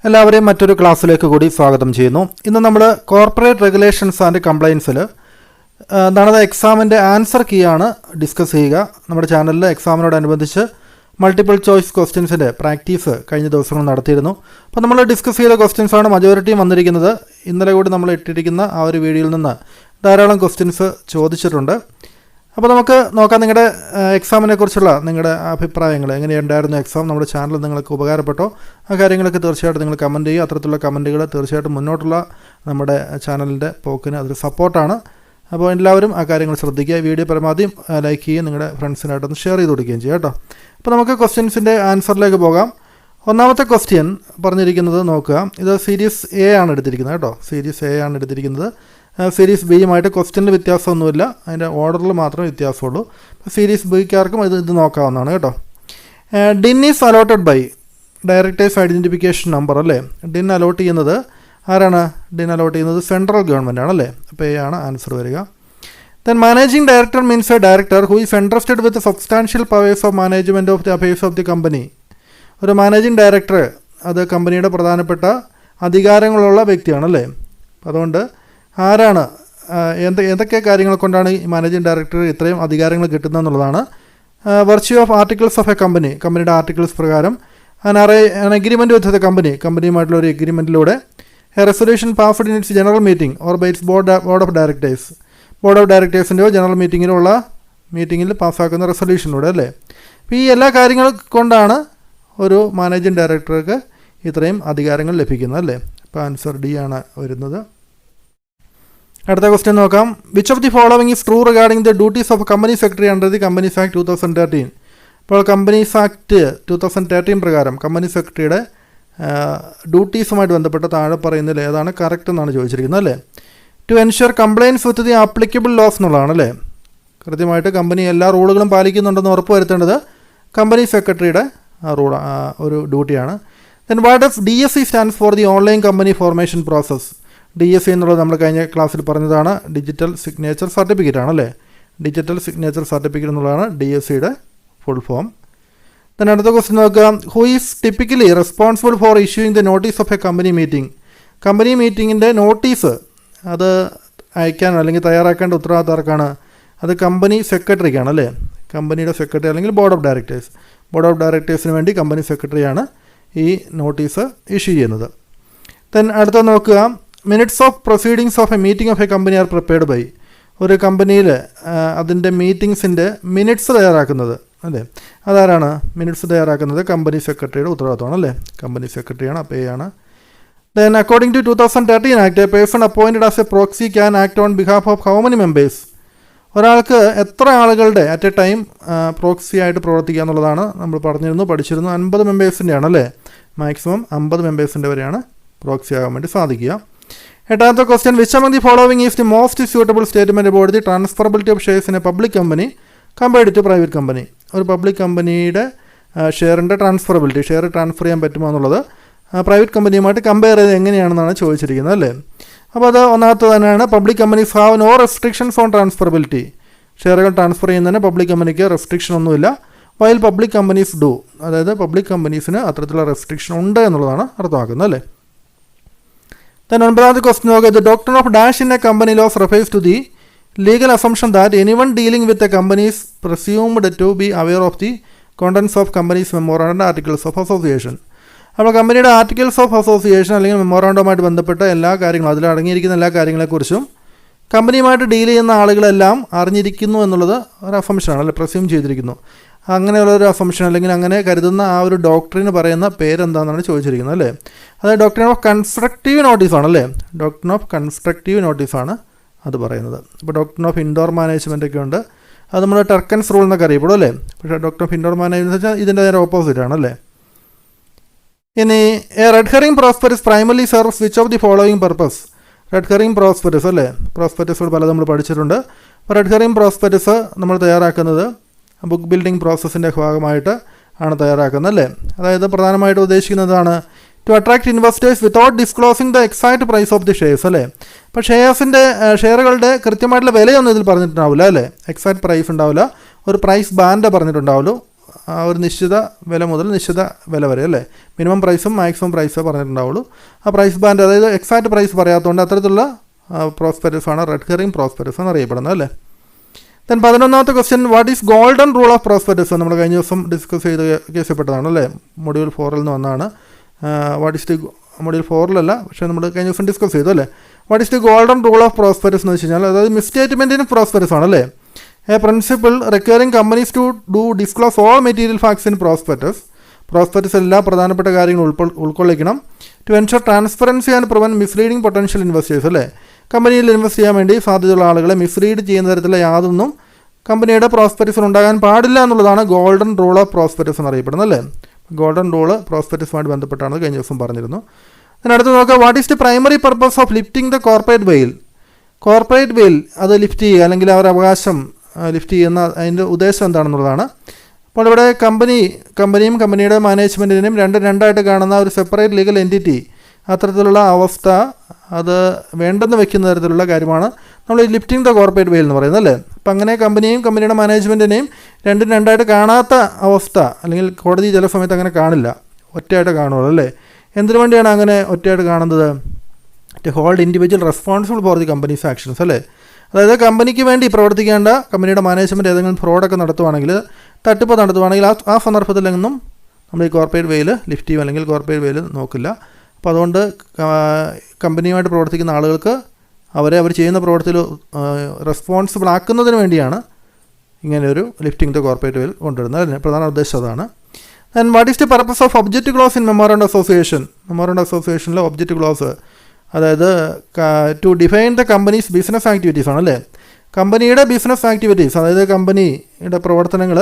എല്ലാവരെയും മറ്റൊരു ക്ലാസ്സിലേക്ക് കൂടി സ്വാഗതം ചെയ്യുന്നു. ഇന്ന് നമ്മൾ കോർപ്പറേറ്റ് റെഗുലേഷൻസ് ആൻഡ് കംപ്ലയൻസിൽ നടന്ന എക്സാമിൻ്റെ ആൻസർ കീ ആണ് ഡിസ്കസ് ചെയ്യുക. നമ്മുടെ ചാനലിൽ എക്സാമിനോടനുബന്ധിച്ച് മൾട്ടിപ്പിൾ ചോയ്സ് ക്വസ്റ്റ്യൻസിൻ്റെ പ്രാക്ടീസ് കഴിഞ്ഞ ദിവസങ്ങൾ നടത്തിയിരുന്നു. അപ്പോൾ നമ്മൾ ഡിസ്കസ് ചെയ്ത ക്വസ്റ്റ്യൻസാണ് മജോറിറ്റിയും വന്നിരിക്കുന്നത്. ഇന്നലെ കൂടി നമ്മൾ ഇട്ടിരിക്കുന്ന ആ ഒരു വീഡിയോയിൽ നിന്ന് ധാരാളം ക്വസ്റ്റ്യൻസ് ചോദിച്ചിട്ടുണ്ട്. അപ്പോൾ നമുക്ക് നോക്കാം നിങ്ങളുടെ എക്സാമിനെ കുറിച്ചുള്ള നിങ്ങളുടെ അഭിപ്രായങ്ങൾ. എങ്ങനെയുണ്ടായിരുന്നു എക്സാം? നമ്മുടെ ചാനൽ നിങ്ങൾക്ക് ഉപകാരപ്പെട്ടോ? ആ കാര്യങ്ങളൊക്കെ തീർച്ചയായിട്ടും നിങ്ങൾ കമൻറ്റ് ചെയ്യുക. അത്തരത്തിലുള്ള കമൻറ്റുകൾ തീർച്ചയായിട്ടും മുന്നോട്ടുള്ള നമ്മുടെ ചാനലിൻ്റെ പോക്കിന് അതൊരു സപ്പോർട്ടാണ്. അപ്പോൾ എല്ലാവരും ആ കാര്യങ്ങൾ ശ്രദ്ധിക്കുക. വീഡിയോ പരമാവധി ലൈക്ക് ചെയ്യുകയും നിങ്ങളുടെ ഫ്രണ്ട്സിനായിട്ടൊന്ന് ഷെയർ ചെയ്ത് കൊടുക്കുകയും ചെയ്യുക കേട്ടോ. അപ്പോൾ നമുക്ക് ക്വസ്റ്റ്യൻസിൻ്റെ ആൻസറിലേക്ക് പോകാം. ഒന്നാമത്തെ ക്വസ്റ്റ്യൻ പറഞ്ഞിരിക്കുന്നത് നോക്കുക. ഇത് സീരീസ് എ ആണ് എടുത്തിരിക്കുന്നത് കേട്ടോ. സീരീസ് എ ആണ് എടുത്തിരിക്കുന്നത്. സീരീസ് ബിയുമായിട്ട് ക്വസ്റ്റ്യനിൽ വ്യത്യാസമൊന്നുമില്ല, അതിൻ്റെ ഓർഡറിൽ മാത്രമേ വ്യത്യാസമുള്ളൂ. സീരീസ് ബിക്കാർക്കും ഇത് നോക്കാവുന്നതാണ് കേട്ടോ. DIN is allotted by directors identification number അല്ലേ. ഡിൻ അലോട്ട് ചെയ്യുന്നത് ആരാണ്? ഡിൻ അലോട്ട് ചെയ്യുന്നത് സെൻട്രൽ ഗവൺമെൻറ് ആണല്ലേ. അപ്പോൾ എ ആണ് ആൻസർ വരിക. Then managing director means a director who is entrusted with substantial powers of management of the affairs of the company. ഒരു managing director അത് കമ്പനിയുടെ പ്രധാനപ്പെട്ട അധികാരങ്ങളുള്ള വ്യക്തിയാണല്ലേ. അതുകൊണ്ട് ആരാണ് എന്തൊക്കെ കാര്യങ്ങൾ കൊണ്ടാണ് ഈ മാനേജിംഗ് ഡയറക്ടർ ഇത്രയും അധികാരങ്ങൾ കിട്ടുന്നതെന്നുള്ളതാണ്. Virtue of articles of a company, കമ്പനിയുടെ ആർട്ടിക്കിൾസ് പ്രകാരം. an agreement with the company, കമ്പനിയുമായിട്ടുള്ള ഒരു എഗ്രിമെൻറ്റിലൂടെ. A resolution passed in its general meeting or by its board of directors, board of ഡയറക്ടേഴ്സിൻ്റെയോ ജനറൽ മീറ്റിങ്ങിൽ പാസ്സാക്കുന്ന റെസൊല്യൂഷനിലൂടെ അല്ലേ. അപ്പോൾ ഈ എല്ലാ കാര്യങ്ങൾ കൊണ്ടാണ് ഒരു മാനേജിംഗ് ഡയറക്ടർക്ക് ഇത്രയും അധികാരങ്ങൾ ലഭിക്കുന്നത് അല്ലേ. അപ്പോൾ ആൻസർ ഡി ആണ് വരുന്നത്. അടുത്ത ക്വസ്റ്റ്യൻ നോക്കാം. Which of the following is true regarding the duties of company secretary under the companies act 2013. ഇപ്പോൾ കമ്പനീസ് ആക്ട് 2013 പ്രകാരം കമ്പനി സെക്രട്ടറിയുടെ ഡ്യൂട്ടീസുമായിട്ട് ബന്ധപ്പെട്ട് താഴെ പറയുന്നതിൽ ഏതാണ് കറക്റ്റ് എന്നാണ് ചോദിച്ചിരിക്കുന്നത് അല്ലേ. To ensure compliance with the applicable laws എന്നുള്ളതാണ് അല്ലേ. കൃത്യമായിട്ട് കമ്പനി എല്ലാ റൂളുകളും പാലിക്കുന്നുണ്ടെന്ന് ഉറപ്പ് വരുത്തേണ്ടത് കമ്പനി സെക്രട്ടറിയുടെ ഒരു ഡ്യൂട്ടിയാണ്. Then what does DSC stands for the online company formation process. DSC എന്നുള്ളത് നമ്മൾ കഴിഞ്ഞ ക്ലാസ്സിൽ പറഞ്ഞതാണ്. ഡിജിറ്റൽ സിഗ്നേച്ചർ സർട്ടിഫിക്കറ്റ് ആണല്ലേ. ഡിജിറ്റൽ സിഗ്നേച്ചർ സർട്ടിഫിക്കറ്റ് എന്നുള്ളതാണ് DSCയുടെ ഫുൾ ഫോം. then അടുത്ത ക്വസ്റ്റ്യൻ നോക്കുക. Who is typically responsible for issuing the notice of a company meeting. Company മീറ്റിങ്ങിൻ്റെ നോട്ടീസ് അത് അയക്കാൻ അല്ലെങ്കിൽ തയ്യാറാക്കേണ്ട ഉത്തരവാദിത്തർക്കാണ്? അത് കമ്പനി സെക്രട്ടറിക്കാണ് അല്ലേ. കമ്പനിയുടെ സെക്രട്ടറി അല്ലെങ്കിൽ board of directors. Board of ഡയറക്ടേഴ്സിന് വേണ്ടി കമ്പനി സെക്രട്ടറിയാണ് ഈ നോട്ടീസ് ഇഷ്യൂ ചെയ്യുന്നത്. then അടുത്ത നോക്കുക. Minutes of proceedings of a meeting of a company are prepared by. ഒരു കമ്പനിയിൽ അതിൻ്റെ മീറ്റിംഗ്സിൻ്റെ മിനിറ്റ്സ് തയ്യാറാക്കുന്നത് അല്ലേ. അതാരാണ് മിനിറ്റ്സ് തയ്യാറാക്കുന്നത്? കമ്പനി സെക്രട്ടറിയുടെ ഉത്തരവാദിത്തമാണ് അല്ലേ. കമ്പനി സെക്രട്ടറിയാണ്. അപ്പോൾ എ ആണ്. Then according to 2013 act, a person appointed as a proxy can act on behalf of how many members. ഒരാൾക്ക് എത്ര ആളുകളുടെ അറ്റ് എ ടൈം പ്രോക്സി ആയിട്ട് പ്രവർത്തിക്കുക എന്നുള്ളതാണ് നമ്മൾ പഠിച്ചിരുന്നു. 50 മെമ്പേഴ്സിൻ്റെ ആണല്ലേ. മാക്സിമം 50 മെമ്പേഴ്സിൻ്റെ വരെയാണ് പ്രോക്സി ആകാൻ വേണ്ടി സാധിക്കുക. എട്ടാമത്തെ question. Which among the following is the most suitable statement about the transferability of shares in a public company compared to private company. ഒരു പബ്ലിക് കമ്പനിയുടെ ഷെയറിൻ്റെ ട്രാൻസ്ഫറബിലിറ്റി, ഷെയർ ട്രാൻസ്ഫർ ചെയ്യാൻ പറ്റുമോ എന്നുള്ളത് പ്രൈവറ്റ് കമ്പനിയുമായിട്ട് കമ്പയർ ചെയ്ത് എങ്ങനെയാണെന്നാണ് ചോദിച്ചിരിക്കുന്നത് അല്ലേ. അപ്പോൾ അത് ഒന്നാമത്തെ തന്നെയാണ്. Public companies have no restrictions on transferability. ഷെയറുകൾ ട്രാൻസ്ഫർ ചെയ്യുന്നതിന് പബ്ലിക് കമ്പനിക്ക് റെസ്ട്രിക്ഷൻ ഒന്നുമില്ല. വൈൽ പബ്ലിക് കമ്പനീസ് ഡു, അതായത് പബ്ലിക് കമ്പനീസിന് അത്തരത്തിലുള്ള റെസ്ട്രിക്ഷൻ ഉണ്ട് എന്നുള്ളതാണ് അർത്ഥമാക്കുന്നത് അല്ലേ. then ഒൻപതാമത്തെ ക്വസ്റ്റ്യൻ നോക്കുക. The doctor of dash in a company laws refers to the legal assumption that anyone dealing with a company's presumed to be aware of the contents of company's memorandum articles of association. അപ്പോൾ കമ്പനിയുടെ articles of association അല്ലെങ്കിൽ മെമ്മോറാണ്ടവുമായിട്ട് ബന്ധപ്പെട്ട എല്ലാ കാര്യങ്ങളും, അതിൽ അടങ്ങിയിരിക്കുന്ന എല്ലാ കാര്യങ്ങളെക്കുറിച്ചും കമ്പനിയുമായിട്ട് ഡീൽ ചെയ്യുന്ന ആളുകളെല്ലാം അറിഞ്ഞിരിക്കുന്നു എന്നുള്ളത് ഒരു അസംഷനാണ് അല്ലെ, പ്രസ്യൂം ചെയ്തിരിക്കുന്നു. അങ്ങനെയുള്ളൊരു അസംഷൻ അല്ലെങ്കിൽ അങ്ങനെ കരുതുന്ന ആ ഒരു ഡോക്ടറിന് പറയുന്ന പേരെന്താണെന്നാണ് ചോദിച്ചിരിക്കുന്നത് അല്ലേ. അതായത് ഡോക്ടറിൻ ഓഫ് കൺസ്ട്രക്റ്റീവ് നോട്ടീസാണ് അല്ലേ. ഡോക്ടറിൻ ഓഫ് കൺസ്ട്രക്റ്റീവ് നോട്ടീസാണ് അത് പറയുന്നത്. ഇപ്പോൾ ഡോക്ടറിൻ ഓഫ് ഇൻഡോർ മാനേജ്മെൻ്റ് ഒക്കെ ഉണ്ട്. അത് നമ്മൾ ടർക്കൻസ് റൂൾ എന്നൊക്കെ അറിയപ്പെടും അല്ലേ. പക്ഷേ ഡോക്ടർ ഓഫ് ഇൻഡോർ മാനേജ്മെൻറ്റ് വെച്ചാൽ ഇതിൻ്റെ നേരെ ഓപ്പോസിറ്റ് ആണല്ലേ. ഇനി A red herring prosperous primary serves which of the following purpose. Red herring prosperous അല്ലേ. പ്രോസ്പെറസുകൾ പലതും നമ്മൾ പഠിച്ചിട്ടുണ്ട്. അപ്പോൾ റെഡ് ഹെറിംഗ് പ്രോസ്പെറസ് നമ്മൾ തയ്യാറാക്കുന്നത് ബുക്ക് ബിൽഡിംഗ് പ്രോസസ്സിൻ്റെ ഭാഗമായിട്ട് ആണ് തയ്യാറാക്കുന്നത് അല്ലേ. അതായത് പ്രധാനമായിട്ട് ഉദ്ദേശിക്കുന്നതാണ് to attract investors without disclosing the exact price of the shares അല്ലേ. അപ്പോൾ ഷെയറുകളുടെ കൃത്യമായിട്ടുള്ള വിലയൊന്നും ഇതിൽ പറഞ്ഞിട്ടുണ്ടാവില്ല അല്ലേ. എക്സാക്ട് പ്രൈസ് ഉണ്ടാവില്ല. ഒരു പ്രൈസ് ബാൻഡ് പറഞ്ഞിട്ടുണ്ടാവുള്ളൂ. ഒരു നിശ്ചിത വില മുതൽ നിശ്ചിത വില വരെ അല്ലേ, മിനിമം പ്രൈസും മാക്സിമം പ്രൈസേ പറഞ്ഞിട്ടുണ്ടാവുള്ളൂ. ആ പ്രൈസ് ബാൻഡ്, അതായത് എക്സാക്റ്റ് പ്രൈസ് പറയാത്തതുകൊണ്ട് അത്തരത്തിലുള്ള പ്രോസ്പെരസാണ് റെഡ് ഹെറിംഗ് പ്രോസ്പെരസ് എന്ന് അറിയപ്പെടുന്നത് അല്ലേ. ദെൻ 11ാമത്തെ question, what is golden rule of prospectus? നമ്മൾ കഴിഞ്ഞ ദിവസം ഡിസ്കസ് ചെയ്ത് കേസപ്പെട്ടതാണ് അല്ലേ, മൊഡ്യൂൾ 4 നിന്ന് വന്നതാണ്. വാട്ട് ഈസ് ദി മൊഡ്യൂൾ 4 പക്ഷേ നമ്മൾ കഴിഞ്ഞ ദിവസം ഡിസ്കസ് ചെയ്തു അല്ലേ. What is the golden rule of prospectus എന്ന് വെച്ച് കഴിഞ്ഞാൽ അതായത് മിസ്സ്റ്റേറ്റ്മെൻറ്റിന് പ്രോസ്പെരസ് ആണ് അല്ലേ. A principle requiring companies to do disclose all material facts in prospectus എല്ലാ പ്രധാനപ്പെട്ട കാര്യങ്ങളും ഉൾക്കൊള്ളിക്കണം. To ensure transparency and prevent misleading potential investors അല്ലേ. കമ്പനിയിൽ ഇൻവെസ്റ്റ് ചെയ്യാൻ വേണ്ടി സാധ്യതയുള്ള ആളുകളെ മിസ്ലീഡ് ചെയ്യുന്ന തരത്തിലുള്ള യാതൊന്നും കമ്പനിയുടെ പ്രോസ്പെക്ടസിൽ ഉണ്ടാകാൻ പാടില്ല എന്നുള്ളതാണ് ഗോൾഡൻ റൂൾ ഓഫ് പ്രോസ്പെക്ടസ് എന്നറിയപ്പെടുന്നത് അല്ലേ. ഗോൾഡൻ റൂള് പ്രോസ്പെക്ടസുമായിട്ട് ബന്ധപ്പെട്ടാണ് കഴിഞ്ഞ ദിവസം പറഞ്ഞിരുന്നു. അതിനടുത്ത് നോക്കുക, what is the primary purpose of lifting the corporate വെയിൽ? കോർപ്പറേറ്റ് വെയിൽ അത് ലിഫ്റ്റ് ചെയ്യുക അല്ലെങ്കിൽ അവരുടെ അവകാശം ലിഫ്റ്റ് ചെയ്യുന്ന അതിൻ്റെ ഉദ്ദേശം എന്താണെന്നുള്ളതാണ്. അപ്പോൾ ഇവിടെ കമ്പനിയും കമ്പനിയുടെ മാനേജ്മെൻറ്റിനെയും രണ്ടായിട്ട് കാണുന്ന ഒരു സെപ്പറേറ്റ് ലീഗൽ എൻറ്റിറ്റി, അത്തരത്തിലുള്ള അവസ്ഥ അത് വേണ്ടെന്ന് വെക്കുന്ന തരത്തിലുള്ള കാര്യമാണ് നമ്മൾ ഈ ലിഫ്റ്റിംഗ് ദ കോർപ്പറേറ്റ് വെയിൽ എന്ന് പറയുന്നത് അല്ലേ. അപ്പം അങ്ങനെ കമ്പനിയും കമ്പനിയുടെ മാനേജ്മെൻറ്റിനെയും രണ്ടായിട്ട് കാണാത്ത അവസ്ഥ, അല്ലെങ്കിൽ കോടതി ചില സമയത്ത് അങ്ങനെ കാണില്ല, ഒറ്റയായിട്ട് കാണുള്ളൂ അല്ലേ. എന്തിനു വേണ്ടിയാണ് അങ്ങനെ ഒറ്റയായിട്ട് കാണുന്നത്? To hold individual responsible for the company's actions അല്ലേ. അതായത് കമ്പനിക്ക് വേണ്ടി പ്രവർത്തിക്കേണ്ട കമ്പനിയുടെ മാനേജ്മെൻറ്റ് ഏതെങ്കിലും ഫ്രോഡൊക്കെ നടത്തുവാണെങ്കിൽ, തട്ടിപ്പ് നടത്തുവാണെങ്കിൽ ആ സന്ദർഭത്തിലെങ്ങും നമ്മൾ ഈ കോർപ്പറേറ്റ് വെയിൽ ലിഫ്റ്റ് ചെയ്യും അല്ലെങ്കിൽ കോർപ്പറേറ്റ് വെയിൽ നോക്കില്ല. അപ്പോൾ അതുകൊണ്ട് കമ്പനിയുമായിട്ട് പ്രവർത്തിക്കുന്ന ആളുകൾക്ക് അവർ ചെയ്യുന്ന പ്രവർത്തിയിൽ റെസ്പോൺസിബിൾ ആക്കുന്നതിന് വേണ്ടിയാണ് ഇങ്ങനെയൊരു ലിഫ്റ്റിംഗ് ദ കോർപ്പറേറ്റ് വെയിൽ കൊണ്ടുവരുന്നത്. അതിന് പ്രധാന ഉദ്ദേശം അതാണ്. And what is the purpose of object clause in memorandum association? Memorandum അസോസിയേഷനിലെ ഒബ്ജക്റ്റ് ക്ലോസ് അതായത് to define the company's business activities ആണ് അല്ലേ. കമ്പനിയുടെ ബിസിനസ് ആക്ടിവിറ്റീസ്, അതായത് കമ്പനിയുടെ പ്രവർത്തനങ്ങൾ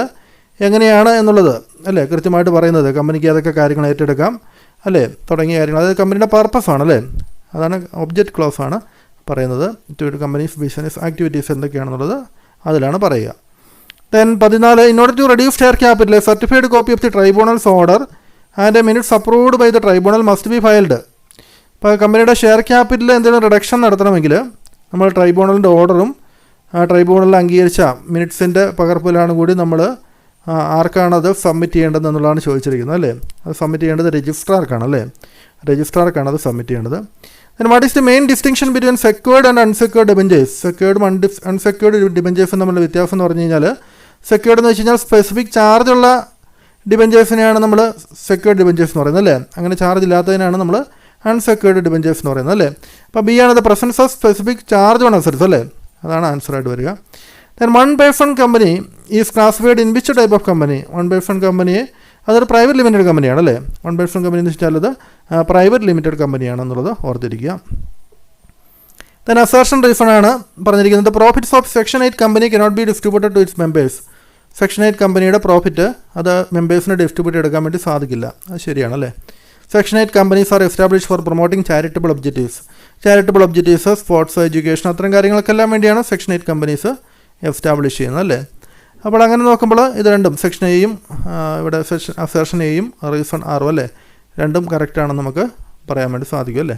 എങ്ങനെയാണ് എന്നുള്ളത് അല്ലേ കൃത്യമായിട്ട് പറയുന്നത്. കമ്പനിക്ക് ഏതൊക്കെ കാര്യങ്ങൾ ഏറ്റെടുക്കാം അല്ലേ തുടങ്ങിയ കാര്യങ്ങൾ, അതായത് കമ്പനിയുടെ പർപ്പസാണ് അല്ലേ. അതാണ് ഒബ്ജക്റ്റ് ക്ലോസ് ആണ് പറയുന്നത്. ടു കമ്പനീസ് ബിസിനസ് ആക്ടിവിറ്റീസ് എന്തൊക്കെയാണെന്നുള്ളത് അതിലാണ് പറയുക. Then 14, in order to reduce share capital a certified copy of the tribunal's order and minutes approved by the tribunal must be filed. ഇപ്പോൾ കമ്പനിയുടെ ഷെയർ ക്യാപിറ്റലിൽ എന്തെങ്കിലും റിഡക്ഷൻ നടത്തണമെങ്കിൽ നമ്മൾ ട്രൈബ്യൂണലിൻ്റെ ഓർഡറും ട്രൈബ്യൂണലിൽ അംഗീകരിച്ച മിനിറ്റ്സിൻ്റെ പകർപ്പിലാണ് കൂടി നമ്മൾ ആർക്കാണ് അത് സബ്മിറ്റ് ചെയ്യേണ്ടത് എന്നുള്ളതാണ് ചോദിച്ചിരിക്കുന്നത് അല്ലേ. അത് സബ്മിറ്റ് ചെയ്യേണ്ടത് രജിസ്ട്രാർക്കാണ് അല്ലേ, രജിസ്ട്രാർക്കാണ് അത് സബ്മിറ്റ് ചെയ്യേണ്ടത്. Then what is the main distinction between secured and unsecured debentures? സെക്യൂർഡും അൺസെക്യൂർഡ് ഡിബഞ്ചേഴ്സും തമ്മിലുള്ള വ്യത്യാസം എന്ന് പറഞ്ഞു കഴിഞ്ഞാൽ, സെക്യൂർഡ് എന്ന് വെച്ച് കഴിഞ്ഞാൽ സ്പെസിഫിക് ചാർജുള്ള ഡിബഞ്ചേഴ്സിനെയാണ് നമ്മൾ സെക്യൂർഡ് ഡിബഞ്ചേഴ്സ് എന്ന് പറയുന്നത് അല്ലേ. അങ്ങനെ ചാർജ് ഇല്ലാത്തതിനാണ് നമ്മൾ അൺസെക്യൂർഡ് ഡിബഞ്ചേഴ്സ് എന്ന് പറയുന്നത് അല്ലേ. അപ്പോൾ ബി ആണ് the presence of specific charge on assets അല്ലേ, അതാണ് ആൻസറായിട്ട് വരിക. Then 1/1 company is classified in which type of company? 1/1 കമ്പനിയെ അതൊരു പ്രൈവറ്റ് ലിമിറ്റഡ് കമ്പനിയാണ് അല്ലേ. 1/1 കമ്പനി എന്ന് വെച്ചാൽ അത് പ്രൈവറ്റ് ലിമിറ്റഡ് കമ്പനിയാണെന്നുള്ളത് ഓർത്തിരിക്കുക. ദെൻ അസേർഷൻ റീസൺ ആണ് പറഞ്ഞിരിക്കുന്നത്, profits of section 8 company cannot be distributed to its members. Section 8 കമ്പനിയുടെ പ്രോഫിറ്റ് അത് മെമ്പേഴ്സിന് ഡിസ്ട്രിബ്യൂട്ട് എടുക്കാൻ വേണ്ടി സാധിക്കില്ല. അത് ശരിയാണല്ലേ. Section 8 companies are establish for promoting charitable objectives, sports, education, അത്തരം കാര്യങ്ങൾക്കെല്ലാം വേണ്ടിയാണ് സെക്ഷൻ 8 കമ്പനീസ് എസ്റ്റാബ്ലിഷ് ചെയ്യുന്നത് അല്ലേ. അപ്പോൾ അങ്ങനെ നോക്കുമ്പോൾ ഇത് രണ്ടും സെക്ഷൻ എയും ഇവിടെ അസേർഷൻ എയും റീസൺ ആറും അല്ലേ, രണ്ടും കറക്റ്റാണെന്ന് നമുക്ക് പറയാൻ വേണ്ടി സാധിക്കും അല്ലേ.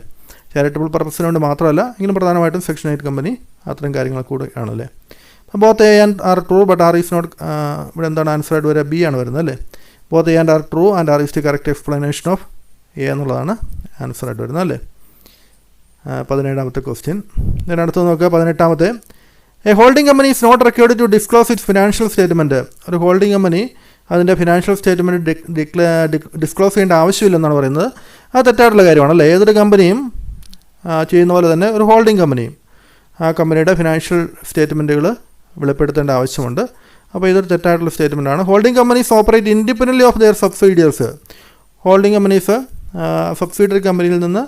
ചാരിറ്റബിൾ പർപ്പസിന് വേണ്ടി മാത്രമല്ല, എങ്കിലും പ്രധാനമായിട്ടും സെക്ഷൻ 8 കമ്പനി അത്തരം കാര്യങ്ങൾ കൂടെ ആണല്ലേ. Both A and R true but R is not, ഇവിടെ എന്താണ് ആൻസറായിട്ട് വരിക? ബി ആണ് വരുന്നത് അല്ലേ. Both A and R true and R is the correct explanation of A എന്നുള്ളതാണ് ആൻസറായിട്ട് വരുന്നത് അല്ലേ. 17ാമത്തെ ക്വസ്റ്റ്യൻ. ഇതിനടുത്ത് നോക്കുക 18ാമത്തെ. A holding company is not required to disclose its financial statement. ഒരു ഹോൾഡിംഗ് കമ്പനി അതിൻ്റെ ഫിനാൻഷ്യൽ സ്റ്റേറ്റ്മെൻറ്റ് ഡിസ്ക്ലോസ് ചെയ്യേണ്ട ആവശ്യമില്ലെന്നാണ് പറയുന്നത്. അത് തെറ്റായിട്ടുള്ള കാര്യമാണല്ലേ. ഏതൊരു കമ്പനിയും ചെയ്യുന്ന പോലെ തന്നെ ഒരു ഹോൾഡിംഗ് കമ്പനിയും ആ കമ്പനിയുടെ ഫിനാൻഷ്യൽ സ്റ്റേറ്റ്മെൻറ്റുകൾ വെളിപ്പെടുത്തേണ്ട ആവശ്യമുണ്ട്. അപ്പോൾ ഇതൊരു തെറ്റായിട്ടുള്ള സ്റ്റേറ്റ്മെൻറ്റാണ്. Holding companies operate independently of their subsidiaries. Holding companies subsidiary കമ്പനിയിൽ നിന്ന്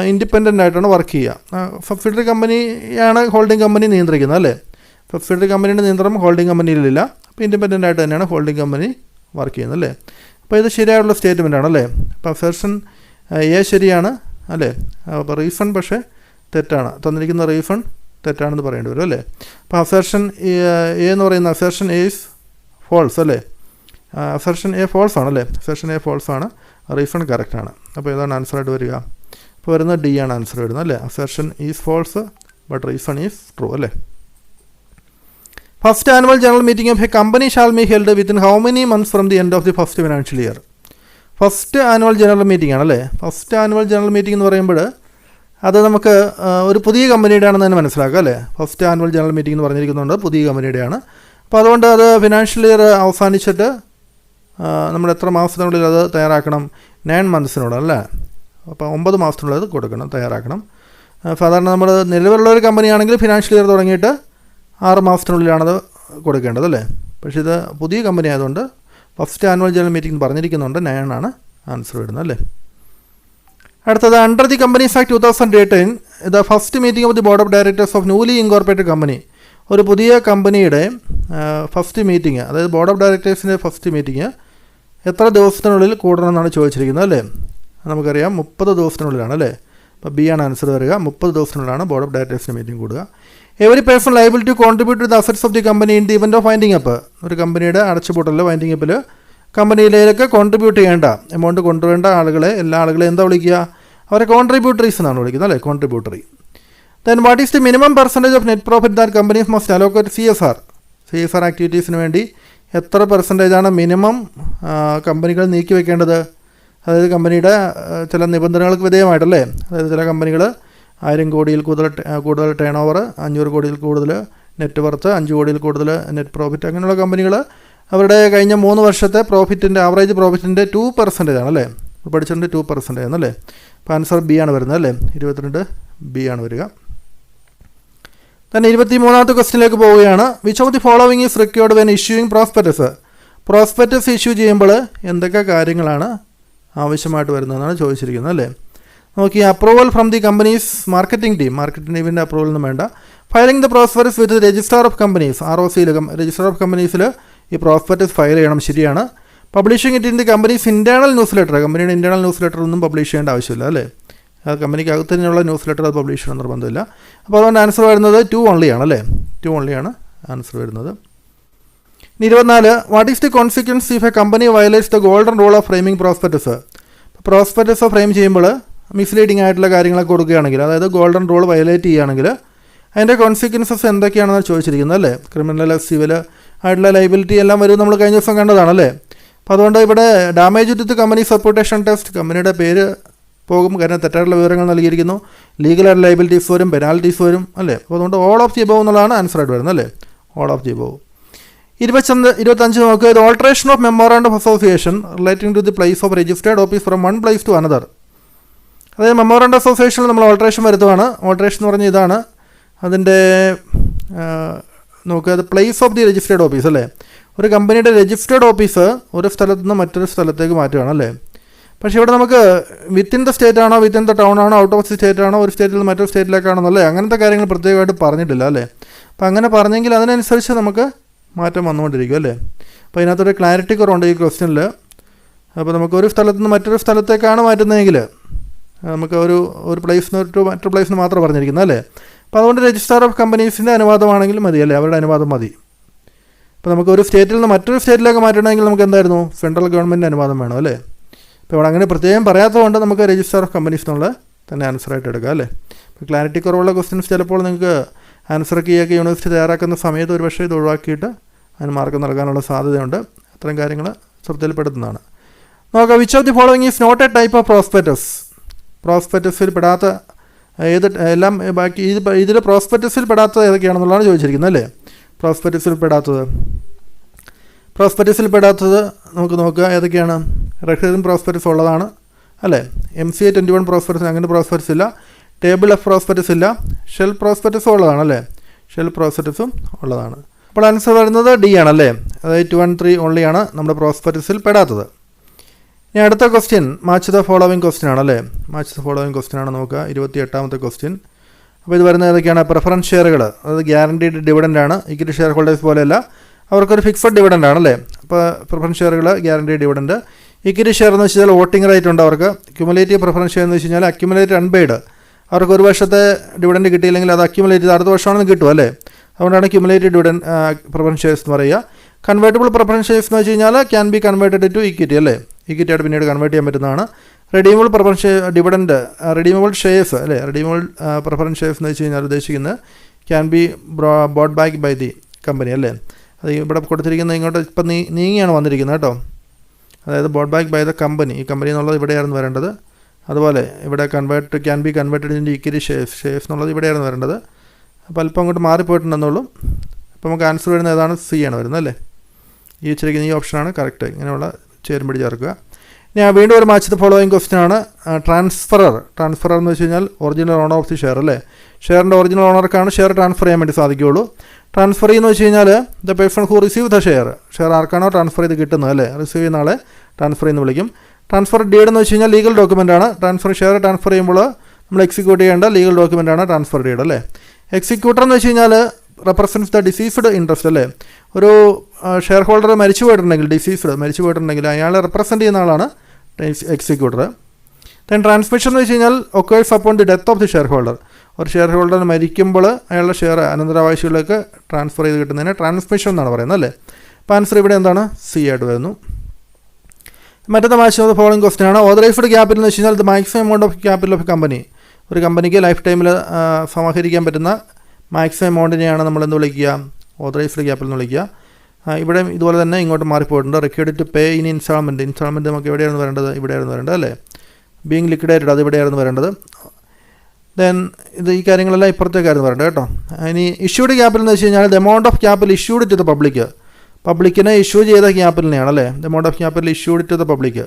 ഇൻഡിപെൻഡൻ്റ് ആയിട്ടാണ് വർക്ക് ചെയ്യുക. സബ്സിഡറി കമ്പനിയാണ് ഹോൾഡിംഗ് കമ്പനി നിയന്ത്രിക്കുന്നത് അല്ലേ. സബ്സിഡറി കമ്പനിയുടെ നിയന്ത്രണം ഹോൾഡിംഗ് കമ്പനിയിലില്ല. അപ്പോൾ ഇൻഡിപെൻഡൻ്റ് ആയിട്ട് തന്നെയാണ് ഹോൾഡിംഗ് കമ്പനി വർക്ക് ചെയ്യുന്നത് അല്ലേ. അപ്പോൾ ഇത് ശരിയായിട്ടുള്ള സ്റ്റേറ്റ്മെൻ്റ് ആണല്ലേ. അപ്പോൾ അസേർഷൻ എ ശരിയാണ് അല്ലേ. അപ്പോൾ റീഫണ്ട് പക്ഷേ തെറ്റാണ്, തന്നിരിക്കുന്ന റീഫണ്ട് തെറ്റാണെന്ന് പറയേണ്ടി വരും അല്ലേ. അപ്പോൾ അസേർഷൻ എ എന്ന് പറയുന്ന അസേർഷൻ എ ഈസ് ഫോൾസ് അല്ലേ. അസേർഷൻ എ ഫോൾസ് ആണല്ലേ. അസേർഷൻ എ ഫോൾസ് ആണ്, റീഫണ്ട് കറക്റ്റാണ്. അപ്പോൾ ഏതാണ് ആൻസറായിട്ട് വരിക? അപ്പോൾ വരുന്നത് ഡി ആണ് ആൻസർ വരുന്നത് അല്ലേ. Assertion is false but refund is true അല്ലേ. First annual general meeting of a company shall be held within how many months from the end of the first financial year? First annual general meeting ആണല്ലേ. First annual general meeting എന്ന് പറയുമ്പോൾ അത് നമുക്ക് ഒരു പുതിയ കമ്പനിയുടെ ആണെന്ന് തന്നെ മനസ്സിലാക്കുക അല്ലേ. ഫസ്റ്റ് ആനുവൽ ജനറൽ മീറ്റിംഗ് എന്ന് പറഞ്ഞിരിക്കുന്നുണ്ട് പുതിയ കമ്പനിയുടെയാണ്. അപ്പോൾ അതുകൊണ്ട് അത് ഫിനാൻഷ്യൽ ഇയർ അവസാനിച്ചിട്ട് നമ്മൾ എത്ര മാസത്തിനുള്ളിൽ അത് തയ്യാറാക്കണം? 9 മന്ത്സിനുള്ളിൽ അല്ലേ. അപ്പോൾ 9 മാസത്തിനുള്ളിൽ അത് കൊടുക്കണം, തയ്യാറാക്കണം. സാധാരണ നമ്മൾ നിലവിലുള്ള ഒരു കമ്പനിയാണെങ്കിൽ ഫിനാൻഷ്യൽ ഇയർ തുടങ്ങിയിട്ട് 6 മാസത്തിനുള്ളിലാണത് കൊടുക്കേണ്ടത് അല്ലേ. പക്ഷേ ഇത് പുതിയ കമ്പനി ആയതുകൊണ്ട് ഫസ്റ്റ് ആനുവൽ ജനറൽ മീറ്റിംഗ് പറഞ്ഞിരിക്കുന്നുണ്ട് 9 ആണ് ആൻസർ വരുന്നത് അല്ലേ. അടുത്തത് under the companies act 2018 the first meeting of the board of directors of newly incorporated company. ഒരു പുതിയ കമ്പനിയുടെ ഫസ്റ്റ് മീറ്റിംഗ്, അതായത് ബോർഡ് ഓഫ് ഡയറക്ടേഴ്സിൻ്റെ ഫസ്റ്റ് മീറ്റിംഗ് എത്ര ദിവസത്തിനുള്ളിൽ കൂടണമെന്നാണ് ചോദിച്ചിരിക്കുന്നത് അല്ലേ. നമുക്കറിയാം 30 ദിവസത്തിനുള്ളിലാണ് അല്ലേ. അപ്പോൾ ബി ആണ് ആൻസർ വരിക. 30 ദിവസത്തിനുള്ളിലാണ് ബോർഡ് ഓഫ് ഡയറക്ടേഴ്സിൻ്റെ മീറ്റിംഗ് കൂടുക. Every person liable to contribute to the assets of the company in the event of winding up. ഒരു കമ്പനിയുടെ അടച്ചുപൂട്ടലിൽ വൈൻഡിങ് അപ്പിൽ കമ്പനിയിലേക്ക് കോൺട്രിബ്യൂട്ട് ചെയ്യേണ്ട എമൗണ്ട് കൊണ്ടുവരേണ്ട ആളുകളെ, എല്ലാ ആളുകളെയും എന്താ വിളിക്കുക? അവരെ കോൺട്രിബ്യൂട്ടറീസ് എന്നാണ് വിളിക്കുന്നത് അല്ലേ, contributory. Then what is the minimum percentage of net profit that companies must allocate CSR ആക്ടിവിറ്റീസിന് വേണ്ടി എത്ര പെർസെൻറ്റേജാണ് മിനിമം കമ്പനികൾ നീക്കി വെക്കേണ്ടത്? അതായത് കമ്പനിയുടെ ചില നിബന്ധനകൾക്ക് വിധേയമായിട്ടല്ലേ. അതായത് ചില കമ്പനികൾ 1000 കോടിയിൽ കൂടുതൽ ടേൺ ഓവർ, 500 കോടിയിൽ കൂടുതൽ നെറ്റ് വർത്ത്, 5 കോടിയിൽ കൂടുതൽ നെറ്റ് പ്രോഫിറ്റ്, അങ്ങനെയുള്ള കമ്പനികൾ അവരുടെ കഴിഞ്ഞ 3 വർഷത്തെ പ്രോഫിറ്റിൻ്റെ ആവറേജ് പ്രോഫിറ്റിൻ്റെ 2% ആണല്ലേ. പഠിച്ചിട്ടുണ്ട് 2% ആണല്ലേ. അപ്പോൾ ആൻസർ ബി ആണ് വരുന്നത് അല്ലേ. 22 ബി ആണ് വരിക. തന്നെ 23ാമത്തെ ക്വസ്റ്റിനിലേക്ക് പോവുകയാണ്. Which of the following is required when issuing prospectus? Prospectus issue ചെയ്യുമ്പോൾ എന്തൊക്കെ കാര്യങ്ങളാണ് ആവശ്യമായിട്ട് വരുന്നതെന്നാണ് ചോദിച്ചിരിക്കുന്നത് അല്ലേ. നോക്കി, approval from the company's marketing ടീമിൻ്റെ അപ്രൂവൽ ഒന്നും വേണ്ട. Filing the prospectus with register of companies, ROCയിൽ രജിസ്റ്റർ ഓഫ് കമ്പനീസിൽ ഈ പ്രോസ്പെക്ടസ് ഫയൽ ചെയ്യണം, ശരിയാണ്. Publishing it in the company's internal newsletter, കമ്പനിയുടെ ഇൻറ്റേർണൽ ന്യൂസ് ലെറ്റർ ഒന്നും പബ്ലിഷ് ചെയ്യേണ്ട ആവശ്യമില്ല അല്ലേ. കമ്പനിക്ക് അകത്ത് തന്നെയുള്ള ന്യൂസ് ലെറ്റർ അത് പബ്ലിഷ് ചെയ്യണം നിർബന്ധമില്ല. അപ്പോൾ അതുകൊണ്ട് ആൻസർ വരുന്നത് 2 ഓൺലി ആണ് അല്ലേ. 2 ഓൺലിയാണ് ആൻസർ വരുന്നത്. 24, what is the consequence if A company violates the golden rule of framing prospectus? Prospectus frame ചെയ്യുമ്പോൾ മിസ്ലീഡിംഗ് ആയിട്ടുള്ള കാര്യങ്ങളൊക്കെ കൊടുക്കുകയാണെങ്കിൽ, അതായത് ഗോൾഡൻ റൂൾ വയലേറ്റ് ചെയ്യുകയാണെങ്കിൽ അതിൻ്റെ കോൺസിക്വൻസസ് എന്തൊക്കെയാണെന്ന് ചോദിച്ചിരിക്കുന്നത് അല്ലേ. ക്രിമിനൽ, സിവിൽ ആയിട്ടുള്ള ലൈബിലിറ്റി എല്ലാം വരും, നമ്മൾ കഴിഞ്ഞ ദിവസം കണ്ടതാണല്ലേ. അപ്പോൾ അതുകൊണ്ട് ഇവിടെ damage to the company's reputation test, കമ്പനിയുടെ പേര് പോകും, കാരണം തെറ്റായിട്ടുള്ള വിവരങ്ങൾ നൽകിയിരിക്കുന്നു. ലീഗൽ ആയിട്ട് ലൈബിലിറ്റീസ് വരും, പെനാൽറ്റീസ് വരും അല്ലേ. അപ്പോൾ അതുകൊണ്ട് ഓൾ ഓഫ് ദി എബോവ് എന്നുള്ളതാണ് ആൻസർ ആയിട്ട് വരുന്നത് അല്ലേ. All of the above. 25 നോക്കുക. ഇത് alteration of memorandum of association relating to the place of registered office from one place to another. അതായത് മെമ്മോറാണ്ടം അസോസിയേഷനിൽ നമ്മൾ ഓൾട്രേഷൻ വരുത്തുവാണ്. ഓൾട്രേഷൻ എന്ന് പറഞ്ഞാൽ ഇതാണ് അതിൻ്റെ നോക്കുക, അത് place of the registered office അല്ലേ. ഒരു കമ്പനിയുടെ രജിസ്റ്റേർഡ് ഓഫീസ് ഒരു സ്ഥലത്ത് നിന്ന് മറ്റൊരു സ്ഥലത്തേക്ക് മാറ്റുകയാണ് അല്ലേ. പക്ഷേ ഇവിടെ നമുക്ക് വിത്തിൻ ദ സ്റ്റേറ്റ് ആണോ, വിത്തിൻ ദ ടൗൺ ആണോ, ഔട്ട് ഓഫ് ദി സ്റ്റേറ്റ് ആണോ, ഒരു സ്റ്റേറ്റിൽ നിന്ന് മറ്റൊരു സ്റ്റേറ്റിലേക്കാണോ അല്ലേ, അങ്ങനത്തെ കാര്യങ്ങൾ പ്രത്യേകമായിട്ട് പറഞ്ഞിട്ടില്ല അല്ലേ. അപ്പോൾ അങ്ങനെ പറഞ്ഞെങ്കിൽ അതിനനുസരിച്ച് നമുക്ക് മാറ്റം വന്നുകൊണ്ടിരിക്കും അല്ലേ. അപ്പോൾ ഇതിനകത്തൊരു ക്ലാരിറ്റി കുറവുണ്ട് ഈ ക്വസ്റ്റ്യനിൽ. അപ്പോൾ നമുക്ക് ഒരു സ്ഥലത്ത് നിന്ന് മറ്റൊരു സ്ഥലത്തേക്കാണ് മാറ്റുന്നതെങ്കിൽ നമുക്ക് ഒരു പ്ലേസിൽ നിന്ന് മറ്റൊരു പ്ലേസിന് മാത്രം പറഞ്ഞിരിക്കുന്നത് അല്ലേ. അപ്പോൾ അതുകൊണ്ട് രജിസ്ട്രാർ ഓഫ് കമ്പനീസിൻ്റെ അനുവാദമാണെങ്കിലും മതി അല്ലേ, അവരുടെ അനുവാദം മതി. അപ്പോൾ നമുക്ക് ഒരു സ്റ്റേറ്റിൽ നിന്ന് മറ്റൊരു സ്റ്റേറ്റിലേക്ക് മാറ്റണമെങ്കിൽ നമുക്ക് എന്തായിരുന്നു, സെൻട്രൽ ഗവൺമെൻറ്റിൻ്റെ അനുവാദം വേണം അല്ലേ. അപ്പോൾ ഇവിടെ അങ്ങനെ പ്രത്യേകം പറയാത്തതുകൊണ്ട് നമുക്ക് രജിസ്റ്റർ ഓഫ് കമ്പനീസ് എന്നുള്ള തന്നെ ആൻസറായിട്ട് എടുക്കാം അല്ലേ. ഇപ്പോൾ ക്ലാരിറ്റി കുറവുള്ള ക്വസ്റ്റ്യൻസ് ചിലപ്പോൾ നിങ്ങൾക്ക് ആൻസർ കീയൊക്കെ യൂണിവേഴ്സിറ്റി തയ്യാറാക്കുന്ന സമയത്ത് ഒരു പക്ഷേ ഇത് ഒഴിവാക്കിയിട്ട് അതിന് മാർക്ക് നൽകാനുള്ള സാധ്യതയുണ്ട്. അത്തരം കാര്യങ്ങൾ ശ്രദ്ധയിൽപ്പെടുത്തുന്നതാണ്. നോക്കാം, which of the following is not a type of prospectus? പ്രോസ്പെക്ടസിൽ പെടാത്ത ഏത് എല്ലാം ബാക്കി ഇതിൽ പ്രോസ്പെക്ടസിൽ പെടാത്തത് ഏതൊക്കെയാണെന്നുള്ളതാണ് ചോദിച്ചിരിക്കുന്നത് അല്ലേ. പ്രോസ്പെക്ടസിൽ പെടാത്തത് നമുക്ക് നോക്കുക ഏതൊക്കെയാണ്. റെക്കറിംഗ് പ്രോസ്പെക്ടസ് ഉള്ളതാണ് അല്ലേ. MCA 21 പ്രോസ്പെക്ടസ് അങ്ങനെ പ്രോസ്പെക്ടസ് ഇല്ല. ടേബിൾ ഓഫ് പ്രോസ്പെക്ടസ് ഇല്ല. ഷെൽ പ്രോസ്പെക്ടസും ഉള്ളതാണ് അല്ലേ. ഷെൽ പ്രോസ്പെക്ടസും ഉള്ളതാണ്. അപ്പോൾ ആൻസർ വരുന്നത് D ആണല്ലേ. അതായത് 2 and 3 ഓൺലിയാണ് നമ്മുടെ പ്രോസ്പെക്ടസിൽ പെടാത്തത്. ഇനി അടുത്ത question match the following question ആണല്ലേ. മാച്ച് ദ ഫോളോവിങ് ക്വസ്റ്റ്യൻ ആണ് നോക്കുക. 28ാമത്തെ ക്വസ്റ്റ്യൻ. അപ്പോൾ ഇത് വരുന്നത് ഏതൊക്കെയാണ്? പ്രിഫറൻസ് ഷെയറുകൾ, അതായത് ഗ്യാരണ്ടീഡ് ഡിവിഡൻ്റ് ആണ്. ഇക്വിറ്റി ഷെയർ ഹോൾഡേഴ്സ് പോലെയല്ല, അവർക്കൊരു ഫിക്സഡ് ഡിവിഡൻ്റ് ആണല്ലേ. അപ്പോൾ പ്രിഫറൻസ് ഷെയറുകൾ ഗ്യാരണ്ടീഡ് ഡിവിഡൻ്റ്. ഇക്വിറ്റി ഷെയർ എന്ന് വെച്ച് കഴിഞ്ഞാൽ വോട്ടിംഗ് റൈറ്റ് ഉണ്ട് അവർക്ക്. ക്യുമുലേറ്റീവ് പ്രിഫറൻസ് ഷെയർ എന്ന് വെച്ച് കഴിഞ്ഞാൽ അക്യുമുലേറ്റഡ് അൺപെയ്ഡ്, അവർക്ക് ഒരു വർഷത്തെ ഡിവിഡൻറ്റ് കിട്ടിയില്ലെങ്കിൽ അത് അക്യുമുലേറ്റ് ചെയ്ത് അടുത്ത വർഷമാണെന്ന് കിട്ടും അല്ലേ. അതുകൊണ്ടാണ് ക്യുമുലേറ്റീവ് ഡിവിഡൻറ്റ് പ്രിഫറൻസ് ഷെയർസ് എന്ന് പറയുക. കൺവേർട്ടബിൾ പ്രിഫറൻസ് ഷെയർസ് എന്ന് വെച്ച് കഴിഞ്ഞാൽ can be converted to equity അല്ലേ. ഇക്വിറ്റി ആയിട്ട് പിന്നീട് കൺവേർട്ട് ചെയ്യാൻ പറ്റുന്നതാണ്. Redeemable preference dividend, redeemable shares അല്ലേ. റെഡീമബിൾ പ്രിഫറൻസ് ഷെയർസ് എന്ന് വെച്ച് കഴിഞ്ഞാൽ ഉദ്ദേശിക്കുന്നത് can be bought back by the company അല്ലേ. അത് ഇവിടെ കൊടുത്തിരിക്കുന്നത് ഇങ്ങോട്ട് ഇപ്പം നീങ്ങിയാണ് വന്നിരിക്കുന്നത് കേട്ടോ. അതായത് bought back by the company, ഈ കമ്പനി എന്നുള്ളത് ഇവിടെയായിരുന്നു വരേണ്ടത്. അതുപോലെ ഇവിടെ can be converted in equity shares എന്നുള്ളത് ഇവിടെയായിരുന്നു വരേണ്ടത്. അപ്പോൾ അല്പം അങ്ങോട്ട് മാറിപ്പോയിട്ടുണ്ടെന്നുള്ളൂ. അപ്പോൾ നമുക്ക് ആൻസർ വരുന്നത് ഏതാണ്? സി ആണ് വരുന്നത് അല്ലേ. ഈ വെച്ചിരിക്കുന്ന ഈ ഓപ്ഷനാണ് കറക്റ്റ്. ഇങ്ങനെയുള്ള ചേരുമ്പടി ചേർക്കുക. ഇനി വീണ്ടും ഒരു മാച്ച് ദ ഫോളോയിങ് ക്വസ്റ്റ്യൻ ആണ്. ട്രാൻസ്ഫറർ എന്ന് വെച്ച് കഴിഞ്ഞാൽ original owner of the share അല്ലേ. ഷെയറിൻ്റെ ഒറിജിനൽ ഓണർക്കാണ് ഷെയർ ട്രാൻസ്ഫർ ചെയ്യാൻ വേണ്ടി സാധിക്കുകയുള്ളൂ. ട്രാൻസ്ഫർ എന്ന് വെച്ച് കഴിഞ്ഞാൽ the person who receive the share ആർക്കാണോ ട്രാൻസ്ഫർ ചെയ്ത് കിട്ടുന്നത് അല്ലേ, റിസീവ് ചെയ്യുന്ന ആളെ ട്രാൻസ്ഫർ എന്ന് വിളിക്കും. ട്രാൻസ്ഫർ ഡീഡ് എന്ന് വെച്ച് കഴിഞ്ഞാൽ ലീഗൽ ഡോക്യുമെൻ്റ് ആണ്. ഷെയർ ട്രാൻസ്ഫർ ചെയ്യുമ്പോൾ നമ്മൾ എക്സിക്യൂട്ട് ചെയ്യേണ്ട ലീഗൽ ഡോക്യുമെൻ്റ് ആണ് ട്രാൻസ്ഫർ ഡീഡ് അല്ലേ. എക്സിക്യൂട്ടർ എന്ന് വെച്ച് കഴിഞ്ഞാൽ റെപ്രസെൻറ്റ്സ് ദ ഡിസീസ്ഡ് ഇൻട്രസ്റ്റ് അല്ലേ. ഒരു ഷെയർ ഹോൾഡർ മരിച്ചു പോയിട്ടുണ്ടെങ്കിൽ അയാളെ റെപ്രസെൻറ്റ് ചെയ്യുന്ന ആളാണ് എക്സിക്യൂട്ടർ. ദെൻ ട്രാൻസ്മിഷൻ എന്ന് വെച്ച് കഴിഞ്ഞാൽ occurs upon the death of the share holder. ഒരു ഷെയർ ഹോൾഡർ മരിക്കുമ്പോൾ അയാളുടെ ഷെയർ അനന്തരാവകാശികളിലേക്ക് ട്രാൻസ്ഫർ ചെയ്ത് കിട്ടുന്നതിന് ട്രാൻസ്മിഷൻ എന്നാണ് പറയുന്നത് അല്ലേ. അപ്പോൾ ആൻസർ ഇവിടെ എന്താണ്? സി ആയിട്ട് വരുന്നു. മറ്റത്തെ match of the following question ആണ്. ഓതറൈസ്ഡ് ക്യാപിറ്റൽ എന്ന് വെച്ച് കഴിഞ്ഞാൽ the maximum amount of capital of company. ഒരു കമ്പനിക്ക് ലൈഫ് ടൈമിൽ സമാഹരിക്കാൻ പറ്റുന്ന മാക്സിമം എമൗണ്ടിനെയാണ് നമ്മൾ എന്ത് വിളിക്കുക? ഓതറൈസ്ഡ് ക്യാപിറ്റൽ എന്ന് വിളിക്കുക. ഇവിടെ ഇതുപോലെ തന്നെ ഇങ്ങോട്ട് മാറിപ്പോയിട്ടുണ്ട്. Required to pay in instalment നമുക്ക് എവിടെയായിരുന്നു വരേണ്ടത്? ഇവിടെയായിരുന്നു വരേണ്ടത് അല്ലേ. ബീങ് ലിക്വിഡേറ്റഡ് അത് ഇവിടെയായിരുന്നു വരേണ്ടത്. ദെൻ ഈ കാര്യങ്ങളെല്ലാം ഇപ്പുറത്തേക്കായിരുന്നു വരേണ്ടത് കേട്ടോ. ഇനി ഇഷ്യൂഡ് ക്യാപിറ്റൽ എന്ന് വെച്ച് കഴിഞ്ഞാൽ the amount of capital issued to the പബ്ലിക്കിനെ ഇഷ്യൂ ചെയ്ത ക്യാപിറ്റലിനെയാണ് അല്ലേ. The amount of capital issued to the public,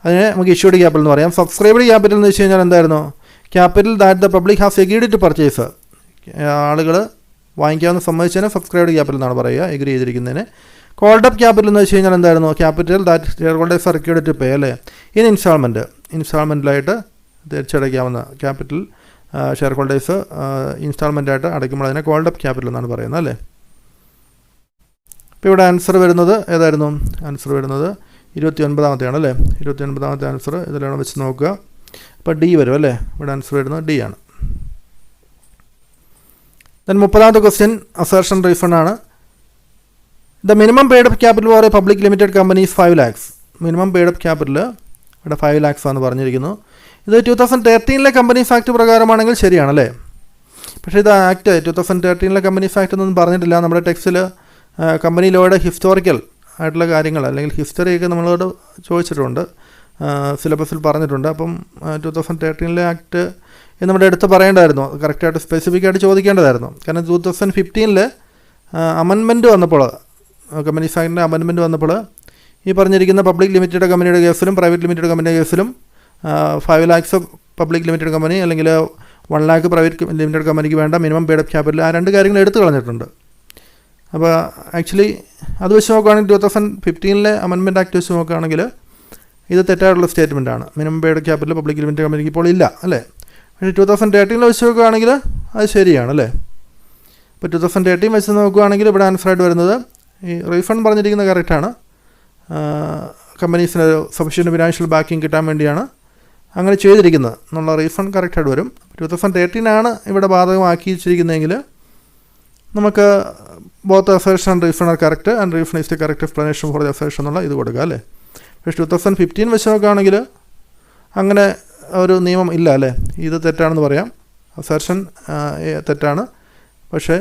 അതിനെ നമുക്ക് ഇഷ്യൂഡ് ക്യാപിറ്റൽ എന്ന് പറയാം. സബ്സ്ക്രൈബ്ഡ് ക്യാപിറ്റൽ എന്ന് വെച്ച് കഴിഞ്ഞാൽ എന്തായിരുന്നു? Capital that the public has agreed to purchase. ആളുകൾ വാങ്ങിക്കാവുന്ന സമ്മതിച്ചതിന് സബ്സ്ക്രൈബ്ഡ് ക്യാപിറ്റൽ എന്നാണ് പറയുക, എഗ്രി ചെയ്തിരിക്കുന്നതിന്. കോൾഡ് അപ്പ് ക്യാപിറ്റൽ എന്ന് വെച്ച് കഴിഞ്ഞാൽ എന്തായിരുന്നു? Capital that share holders are required to pay അല്ലേ. ഇൻസ്റ്റാൾമെൻറ്റിലായിട്ട് തിരിച്ചടയ്ക്കാവുന്ന ക്യാപിറ്റൽ ഷെയർ ഹോൾഡേഴ്സ് ഇൻസ്റ്റാൾമെൻറ്റായിട്ട് അടയ്ക്കുമ്പോൾ അതിനെ കോൾഡ് അപ്പ് ക്യാപിറ്റൽ എന്നാണ് പറയുന്നത് അല്ലേ. ഇപ്പോൾ ഇവിടെ ആൻസർ വരുന്നത് ഏതായിരുന്നു? ആൻസർ വരുന്നത് 29ാമത്തെയാണ് അല്ലേ. 29ാമത്തെ ആൻസർ ഇതിലാണ് വെച്ച് നോക്കുക. അപ്പോൾ ഡി വരും അല്ലേ. ഇവിടെ ആൻസർ വരുന്നത് ഡി ആണ്. ദെൻ 30ാമത്തെ ക്വസ്റ്റ്യൻ അസേർഷൻ റീഫണ്ട് ആണ്. The minimum paid up capital four A public limited company is 5 lakhs. Minimum paid up capital ഇവിടെ 5 lakhs ആണെന്ന് പറഞ്ഞിരിക്കുന്നു. ഇത് 2013 കമ്പനീസ് ആക്ട് പ്രകാരമാണെങ്കിൽ ശരിയാണല്ലേ. പക്ഷേ ഇത് ആക്ട് 2013 കമ്പനീസ് ആക്ട് എന്നൊന്നും പറഞ്ഞിട്ടില്ല. നമ്മുടെ ടെക്സ്റ്റിൽ കമ്പനി ലോയുടെ ഹിസ്റ്റോറിക്കൽ ആയിട്ടുള്ള കാര്യങ്ങൾ അല്ലെങ്കിൽ ഹിസ്റ്ററിയൊക്കെ നമ്മളോട് ചോദിച്ചിട്ടുണ്ട്, സിലബസിൽ പറഞ്ഞിട്ടുണ്ട്. അപ്പം 2013 ആക്ട് എന്ന് നമ്മുടെ എടുത്ത് പറയേണ്ടതായിരുന്നു, കറക്റ്റായിട്ട് സ്പെസിഫിക് ആയിട്ട് ചോദിക്കേണ്ടതായിരുന്നു. കാരണം 2015 അമെൻമെൻറ്റ് വന്നപ്പോൾ, കമ്പനീസ് ആക്ടിൻ്റെ അമെൻമെൻറ്റ് വന്നപ്പോൾ ഈ പറഞ്ഞിരിക്കുന്ന പബ്ലിക് ലിമിറ്റഡ് കമ്പനിയുടെ കേസിലും പ്രൈവറ്റ് ലിമിറ്റഡ് കമ്പനിയുടെ കേസിലും 5 lakhs പബ്ലിക് ലിമിറ്റഡ് കമ്പനി അല്ലെങ്കിൽ 1 lakh പ്രൈവറ്റ് ലിമിറ്റഡ് കമ്പനിക്ക് വേണ്ട മിനിമം പെയ്ഡ് അപ്പ് ക്യാപിറ്റൽ, ആ രണ്ട് കാര്യങ്ങൾ എടുത്തു കളഞ്ഞിട്ടുണ്ട്. അപ്പോൾ ആക്ച്വലി അത് വെച്ച് നോക്കുകയാണെങ്കിൽ 2015 അമെൻമെൻറ്റ് ആക്ട് വെച്ച് നോക്കുകയാണെങ്കിൽ ഇത് തെറ്റായിട്ടുള്ള സ്റ്റേറ്റ്മെൻ്റ് ആണ്. Minimum paid capital public limited കമ്പനിക്ക് ഇപ്പോൾ ഇല്ല അല്ലേ. പക്ഷേ 2013 വെച്ച് നോക്കുകയാണെങ്കിൽ അത് ശരിയാണ് അല്ലേ. ഇപ്പോൾ 2013 വെച്ച് നോക്കുകയാണെങ്കിൽ ഇവിടെ ആൻസറായിട്ട് വരുന്നത് ഈ റീഫണ്ട് പറഞ്ഞിരിക്കുന്നത് കറക്റ്റാണ്. കമ്പനീസിന് സഫീഷ്യൻറ്റ് ഫിനാൻഷ്യൽ ബാക്കിങ് കിട്ടാൻ വേണ്ടിയാണ് അങ്ങനെ ചെയ്തിരിക്കുന്നത് എന്നുള്ള റീഫണ്ട് കറക്റ്റായിട്ട് വരും. 2013 ആണ് ഇവിടെ ബാധകമാക്കി വെച്ചിരിക്കുന്നതെങ്കിൽ നമുക്ക് both assertion and refund are correct and refund is the correct explanation for the assertion എന്നുള്ള ഇത് കൊടുക്കുക അല്ലേ. പക്ഷേ 2015 വെച്ച് നോക്കുകയാണെങ്കിൽ അങ്ങനെ ഒരു നിയമം ഇല്ല അല്ലേ. ഇത് തെറ്റാണെന്ന് പറയാം, അസേർഷൻ തെറ്റാണ്, പക്ഷേ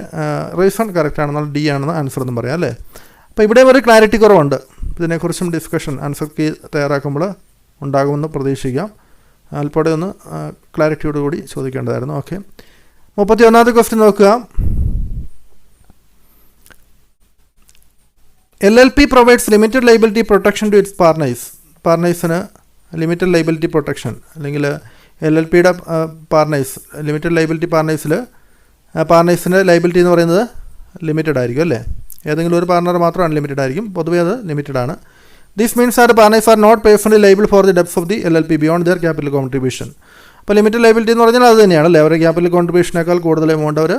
റീഫണ്ട് കറക്റ്റാണെന്നുള്ള ഡി ആണെന്ന് ആൻസർ എന്നും പറയാം അല്ലേ. അപ്പോൾ ഇവിടെ ഒരു ക്ലാരിറ്റി കുറവുണ്ട്. ഇതിനെക്കുറിച്ചും ഡിസ്കഷൻ ആൻസർ കീ തയ്യാറാക്കുമ്പോൾ ഉണ്ടാകുമെന്ന് പ്രതീക്ഷിക്കാം. അല്പടെ ഒന്ന് ക്ലാരിറ്റിയോട് കൂടി ചോദിക്കേണ്ടതായിരുന്നു. ഓക്കെ, 31ാമത്തെ ക്വസ്റ്റ്യൻ നോക്കുക. LLP provides limited liability protection to its പാർട്ട്നേഴ്സിന് ലിമിറ്റഡ് ലൈബിലിറ്റി പ്രൊട്ടക്ഷൻ അല്ലെങ്കിൽ LLPയുടെ ലിമിറ്റഡ് ലൈബിലിറ്റി പാർട്ട്നേഴ്സിൻ്റെ ലൈബിലിറ്റി എന്ന് പറയുന്നത് ലിമിറ്റഡ് ആയിരിക്കും അല്ലേ. ഏതെങ്കിലും ഒരു പാർട്ണർ മാത്രം അൺലിമിറ്റഡ് ആയിരിക്കും, പൊതുവേ അത് ലിമിറ്റഡ് ആണ്. This means are partners are not personally liable for the debts of the LLP beyond their capital contribution. അപ്പോൾ ലിമിറ്റഡ് ലൈബിലിറ്റി എന്ന് പറഞ്ഞാൽ അത് തന്നെയാണ് അല്ലേ. അവരുടെ ക്യാപിറ്റൽ കോൺട്രിബ്യൂഷനേക്കാൾ കൂടുതൽ എമൗണ്ട് അവർ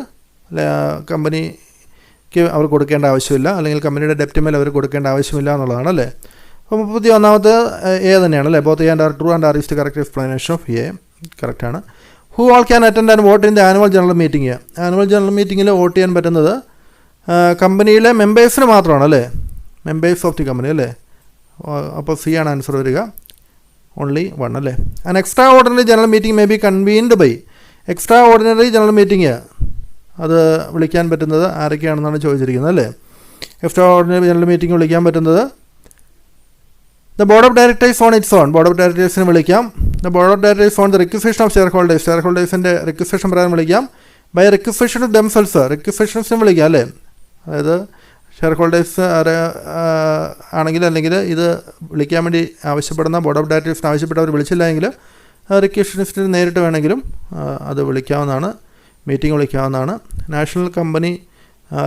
കമ്പനിക്ക് അവർ കൊടുക്കേണ്ട ആവശ്യമില്ല, അല്ലെങ്കിൽ കമ്പനിയുടെ ഡെപ്റ്റ് മേൽ അവർ കൊടുക്കേണ്ട ആവശ്യമില്ല എന്നുള്ളതാണ് അല്ലേ. അപ്പോൾ 31ാമത്തെ എ തന്നെയാണ് അല്ലേ. Both A and R true and R is the correct explanation of A. കറക്റ്റാണ്. Who all can attend and vote in the annual general meeting. Annual general മീറ്റിങ്ങിൽ വോട്ട് ചെയ്യാൻ പറ്റുന്നത് കമ്പനിയിലെ മെമ്പേഴ്സിന് മാത്രമാണ് അല്ലേ. മെമ്പേഴ്സ് ഓഫ് ദി കമ്പനി അല്ലേ. അപ്പോൾ C ആണ് ആൻസർ വരിക, ഓൺലി 1 അല്ലേ. And extraordinary general meeting may be convened by. Extraordinary general meeting അത് വിളിക്കാൻ പറ്റുന്നത് ആരൊക്കെയാണെന്നാണ് ചോദിച്ചിരിക്കുന്നത് അല്ലേ. എക്സ്ട്രാ ഓർഡിനറി ജനറൽ മീറ്റിംഗ് വിളിക്കാൻ പറ്റുന്നത് the board of directors on its own. Board of ഡയറക്ടേഴ്സിന് വിളിക്കാം. The board of directors on the requisition of shareholders. Share ഹോൾഡേഴ്സിൻ്റെ റിക്വസിഷൻ പ്രകാരം വിളിക്കാം. By requisition of themselves. റിക്വസിഷൻസിനും വിളിക്കാം അല്ലേ. അതായത് ഷെയർ ഹോൾഡേഴ്സ് ആണെങ്കിൽ അല്ലെങ്കിൽ ഇത് വിളിക്കാൻ വേണ്ടി ആവശ്യപ്പെടുന്ന ബോർഡ് ഓഫ് ഡയറക്ടേഴ്സിന് ആവശ്യപ്പെട്ടവർ വിളിച്ചില്ല എങ്കിൽ റിക്വസിഷനിസ്റ്റിന് നേരിട്ട് വേണമെങ്കിലും അത് വിളിക്കാവുന്നതാണ്, മീറ്റിംഗ് വിളിക്കാവുന്നതാണ്. നാഷണൽ കമ്പനി